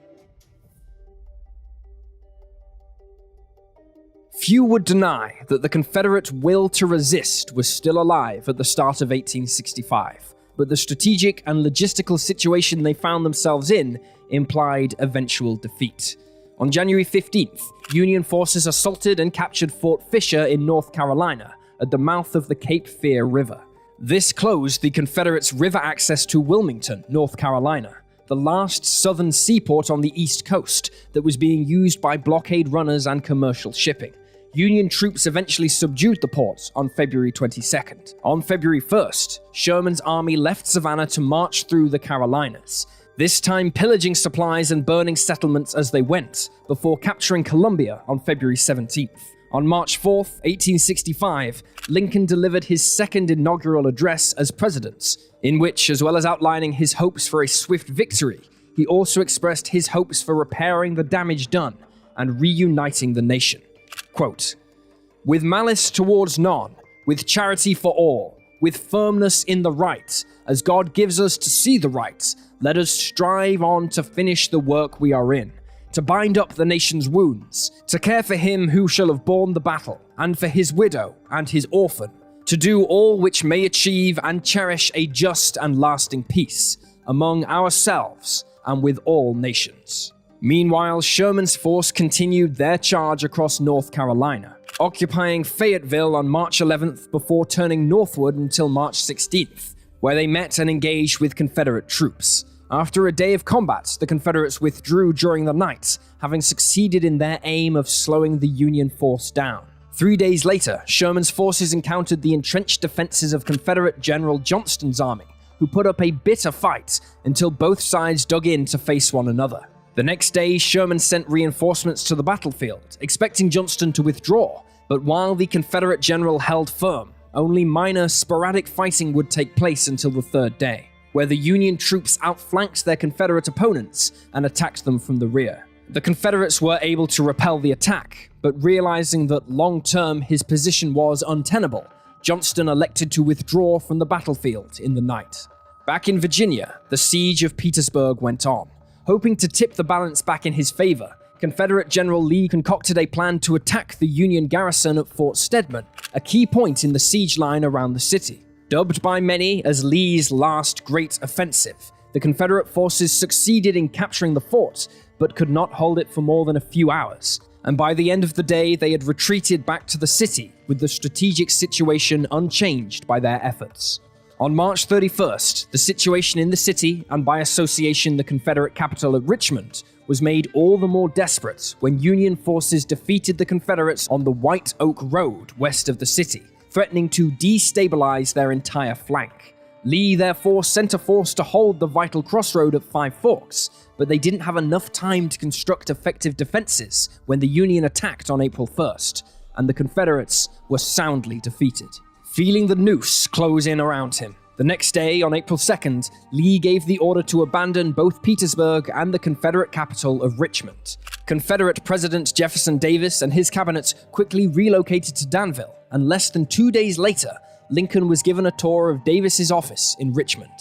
Few would deny that the Confederate will to resist was still alive at the start of 1865. But the strategic and logistical situation they found themselves in implied eventual defeat. On January 15th, Union forces assaulted and captured Fort Fisher in North Carolina at the mouth of the Cape Fear River. This closed the Confederates' river access to Wilmington, North Carolina, the last southern seaport on the East Coast that was being used by blockade runners and commercial shipping. Union troops eventually subdued the port on February 22nd. On February 1st, Sherman's army left Savannah to march through the Carolinas, this time pillaging supplies and burning settlements as they went, before capturing Columbia on February 17th. On March 4th, 1865, Lincoln delivered his second inaugural address as president, in which, as well as outlining his hopes for a swift victory, he also expressed his hopes for repairing the damage done and reuniting the nation. Quote, "With malice towards none, with charity for all, with firmness in the right, as God gives us to see the right, let us strive on to finish the work we are in, to bind up the nation's wounds, to care for him who shall have borne the battle, and for his widow and his orphan, to do all which may achieve and cherish a just and lasting peace among ourselves and with all nations." Meanwhile, Sherman's force continued their charge across North Carolina, occupying Fayetteville on March 11th before turning northward until March 16th, where they met and engaged with Confederate troops. After a day of combat, the Confederates withdrew during the night, having succeeded in their aim of slowing the Union force down. 3 days later, Sherman's forces encountered the entrenched defenses of Confederate General Johnston's army, who put up a bitter fight until both sides dug in to face one another. The next day, Sherman sent reinforcements to the battlefield, expecting Johnston to withdraw, but while the Confederate general held firm, only minor, sporadic fighting would take place until the third day, where the Union troops outflanked their Confederate opponents and attacked them from the rear. The Confederates were able to repel the attack, but realizing that long-term his position was untenable, Johnston elected to withdraw from the battlefield in the night. Back in Virginia, the siege of Petersburg went on. Hoping to tip the balance back in his favor, Confederate General Lee concocted a plan to attack the Union garrison at Fort Stedman, a key point in the siege line around the city. Dubbed by many as Lee's last great offensive, the Confederate forces succeeded in capturing the fort, but could not hold it for more than a few hours, and by the end of the day they had retreated back to the city, with the strategic situation unchanged by their efforts. On March 31st, the situation in the city, and by association the Confederate capital at Richmond, was made all the more desperate when Union forces defeated the Confederates on the White Oak Road west of the city, threatening to destabilize their entire flank. Lee therefore sent a force to hold the vital crossroad at Five Forks, but they didn't have enough time to construct effective defenses when the Union attacked on April 1st, and the Confederates were soundly defeated. Feeling the noose close in around him, the next day, on April 2nd, Lee gave the order to abandon both Petersburg and the Confederate capital of Richmond. Confederate President Jefferson Davis and his cabinet quickly relocated to Danville, and less than 2 days later, Lincoln was given a tour of Davis's office in Richmond.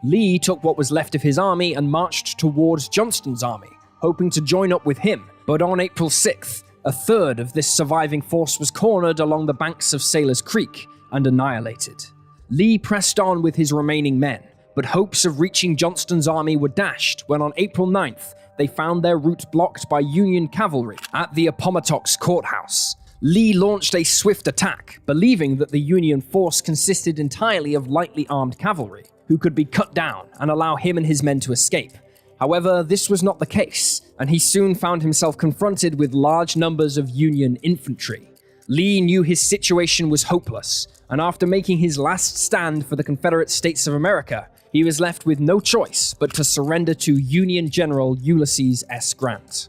Lee took what was left of his army and marched towards Johnston's army, hoping to join up with him, but on April 6th, a third of this surviving force was cornered along the banks of Sailor's Creek and annihilated. Lee pressed on with his remaining men, but hopes of reaching Johnston's army were dashed when on April 9th, they found their route blocked by Union cavalry at the Appomattox courthouse. Lee launched a swift attack, believing that the Union force consisted entirely of lightly armed cavalry, who could be cut down and allow him and his men to escape. However, this was not the case, and he soon found himself confronted with large numbers of Union infantry. Lee knew his situation was hopeless, and after making his last stand for the Confederate States of America, he was left with no choice but to surrender to Union General Ulysses S. Grant.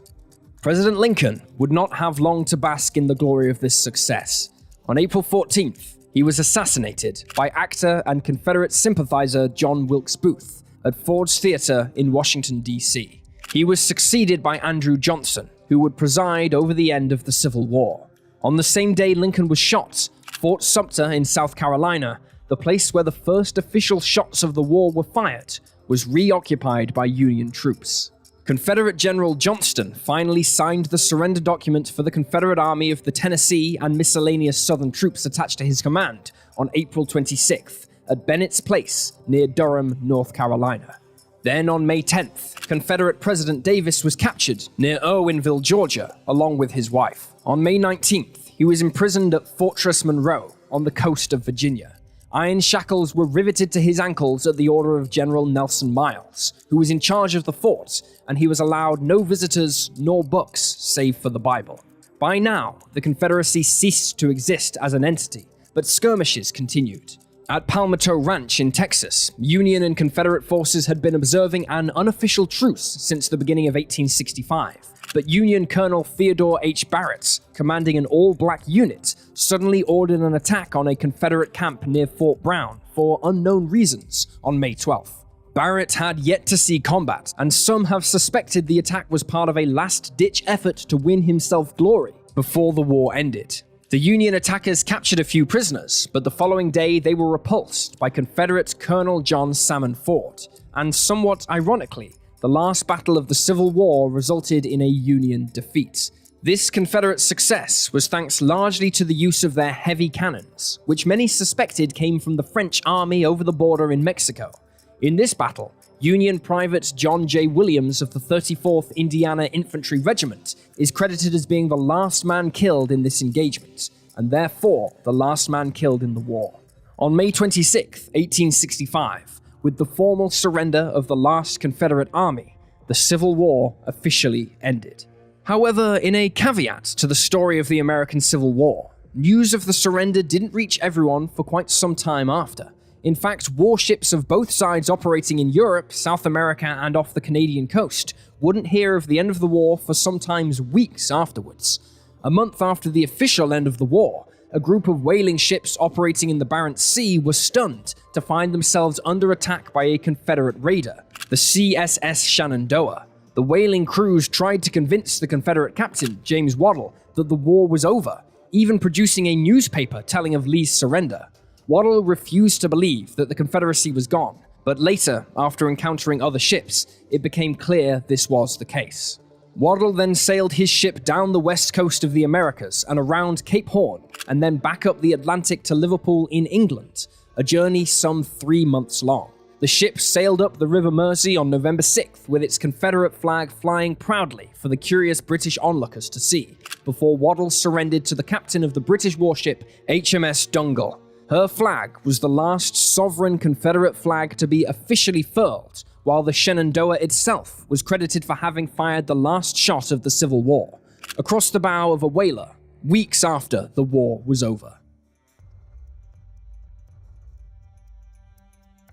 President Lincoln would not have long to bask in the glory of this success. On April 14th, he was assassinated by actor and Confederate sympathizer John Wilkes Booth at Ford's Theater in Washington, D.C. He was succeeded by Andrew Johnson, who would preside over the end of the Civil War. On the same day Lincoln was shot, Fort Sumter in South Carolina, the place where the first official shots of the war were fired, was reoccupied by Union troops. Confederate General Johnston finally signed the surrender document for the Confederate Army of the Tennessee and miscellaneous Southern troops attached to his command on April 26th at Bennett's Place near Durham, North Carolina. Then on May 10th, Confederate President Davis was captured near Irwinville, Georgia, along with his wife. On May 19th, he was imprisoned at Fortress Monroe on the coast of Virginia. Iron shackles were riveted to his ankles at the order of General Nelson Miles, who was in charge of the fort, and he was allowed no visitors nor books save for the Bible. By now, the Confederacy ceased to exist as an entity, but skirmishes continued. At Palmetto Ranch in Texas, Union and Confederate forces had been observing an unofficial truce since the beginning of 1865. But Union Colonel Theodore H. Barrett, commanding an all-black unit, suddenly ordered an attack on a Confederate camp near Fort Brown for unknown reasons on May 12th. Barrett had yet to see combat, and some have suspected the attack was part of a last-ditch effort to win himself glory before the war ended. The Union attackers captured a few prisoners, but the following day they were repulsed by Confederate Colonel John Salmon Ford, and somewhat ironically, the last battle of the Civil War resulted in a Union defeat. This Confederate success was thanks largely to the use of their heavy cannons, which many suspected came from the French army over the border in Mexico. In this battle, Union Private John J. Williams of the 34th Indiana Infantry Regiment is credited as being the last man killed in this engagement, and therefore the last man killed in the war. On May 26, 1865, with the formal surrender of the last Confederate army, the Civil War officially ended. However, in a caveat to the story of the American Civil War, news of the surrender didn't reach everyone for quite some time after. In fact, warships of both sides operating in Europe, South America, and off the Canadian coast wouldn't hear of the end of the war for sometimes weeks afterwards. A month after the official end of the war, a group of whaling ships operating in the Barents Sea were stunned to find themselves under attack by a Confederate raider, the CSS Shenandoah. The whaling crews tried to convince the Confederate captain, James Waddell, that the war was over, even producing a newspaper telling of Lee's surrender. Waddell refused to believe that the Confederacy was gone, but later, after encountering other ships, it became clear this was the case. Waddell then sailed his ship down the west coast of the Americas and around Cape Horn, and then back up the Atlantic to Liverpool in England, a journey some 3 months long. The ship sailed up the River Mersey on November 6th with its Confederate flag flying proudly for the curious British onlookers to see, before Waddell surrendered to the captain of the British warship HMS Dungal. Her flag was the last sovereign Confederate flag to be officially furled, while the Shenandoah itself was credited for having fired the last shot of the Civil War, across the bow of a whaler, weeks after the war was over.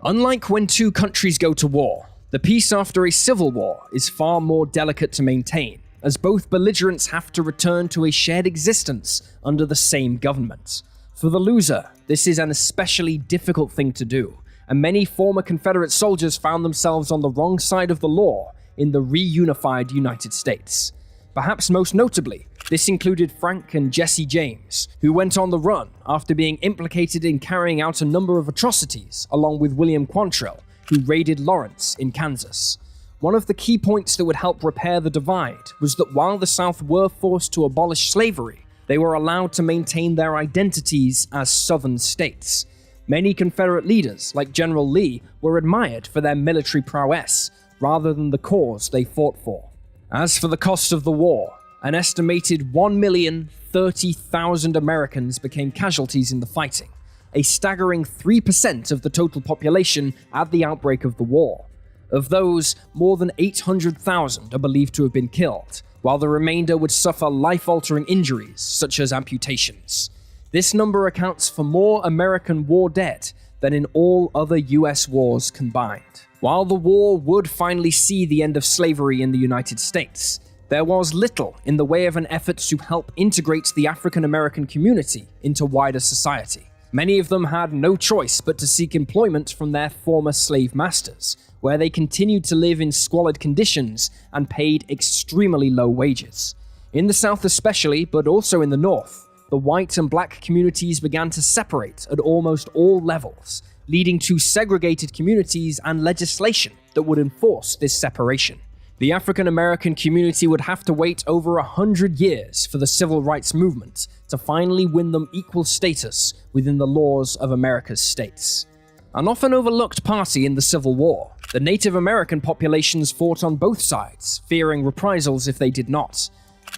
Unlike when two countries go to war, the peace after a civil war is far more delicate to maintain, as both belligerents have to return to a shared existence under the same government. For the loser, this is an especially difficult thing to do, and many former Confederate soldiers found themselves on the wrong side of the law in the reunified United States. Perhaps most notably, this included Frank and Jesse James, who went on the run after being implicated in carrying out a number of atrocities, along with William Quantrill, who raided Lawrence in Kansas. One of the key points that would help repair the divide was that while the South were forced to abolish slavery, they were allowed to maintain their identities as Southern states. Many Confederate leaders, like General Lee, were admired for their military prowess, rather than the cause they fought for. As for the cost of the war, an estimated 1,030,000 Americans became casualties in the fighting, a staggering 3% of the total population at the outbreak of the war. Of those, more than 800,000 are believed to have been killed, while the remainder would suffer life-altering injuries, such as amputations. This number accounts for more American war dead than in all other US wars combined. While the war would finally see the end of slavery in the United States, there was little in the way of an effort to help integrate the African American community into wider society. Many of them had no choice but to seek employment from their former slave masters, where they continued to live in squalid conditions and paid extremely low wages. In the South especially, but also in the North, the white and black communities began to separate at almost all levels, leading to segregated communities and legislation that would enforce this separation. The African American community would have to wait over 100 years for the civil rights movement to finally win them equal status within the laws of America's states. An often overlooked party in the Civil War, the Native American populations fought on both sides, fearing reprisals if they did not.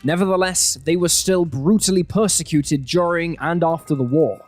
Nevertheless, they were still brutally persecuted during and after the war,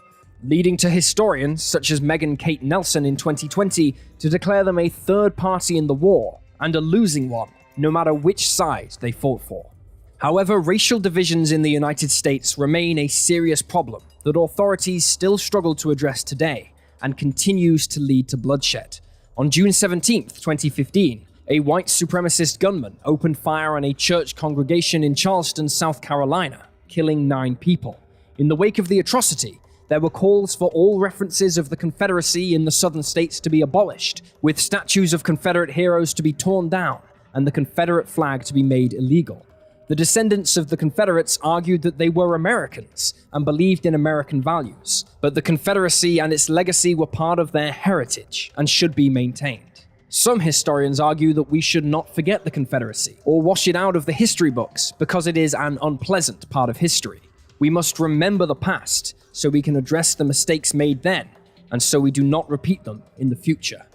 leading to historians such as Megan Kate Nelson in 2020 to declare them a third party in the war, and a losing one, no matter which side they fought for. However, racial divisions in the United States remain a serious problem that authorities still struggle to address today, and continues to lead to bloodshed. On June 17, 2015, a white supremacist gunman opened fire on a church congregation in Charleston, South Carolina, killing 9 people. In the wake of the atrocity, there were calls for all references of the Confederacy in the southern states to be abolished, with statues of Confederate heroes to be torn down, and the Confederate flag to be made illegal. The descendants of the Confederates argued that they were Americans and believed in American values, but the Confederacy and its legacy were part of their heritage and should be maintained. Some historians argue that we should not forget the Confederacy or wash it out of the history books because it is an unpleasant part of history. We must remember the past so we can address the mistakes made then, and so we do not repeat them in the future.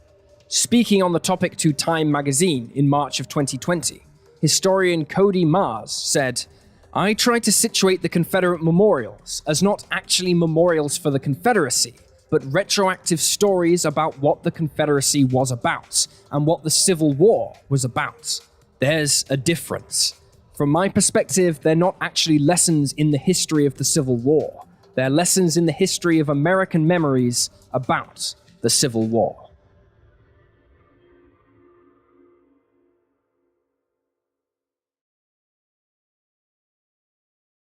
Speaking on the topic to Time magazine in March of 2020, historian Cody Mars said, "I try to situate the Confederate memorials as not actually memorials for the Confederacy, but retroactive stories about what the Confederacy was about and what the Civil War was about. There's a difference. From my perspective, they're not actually lessons in the history of the Civil War. They're lessons in the history of American memories about the Civil War.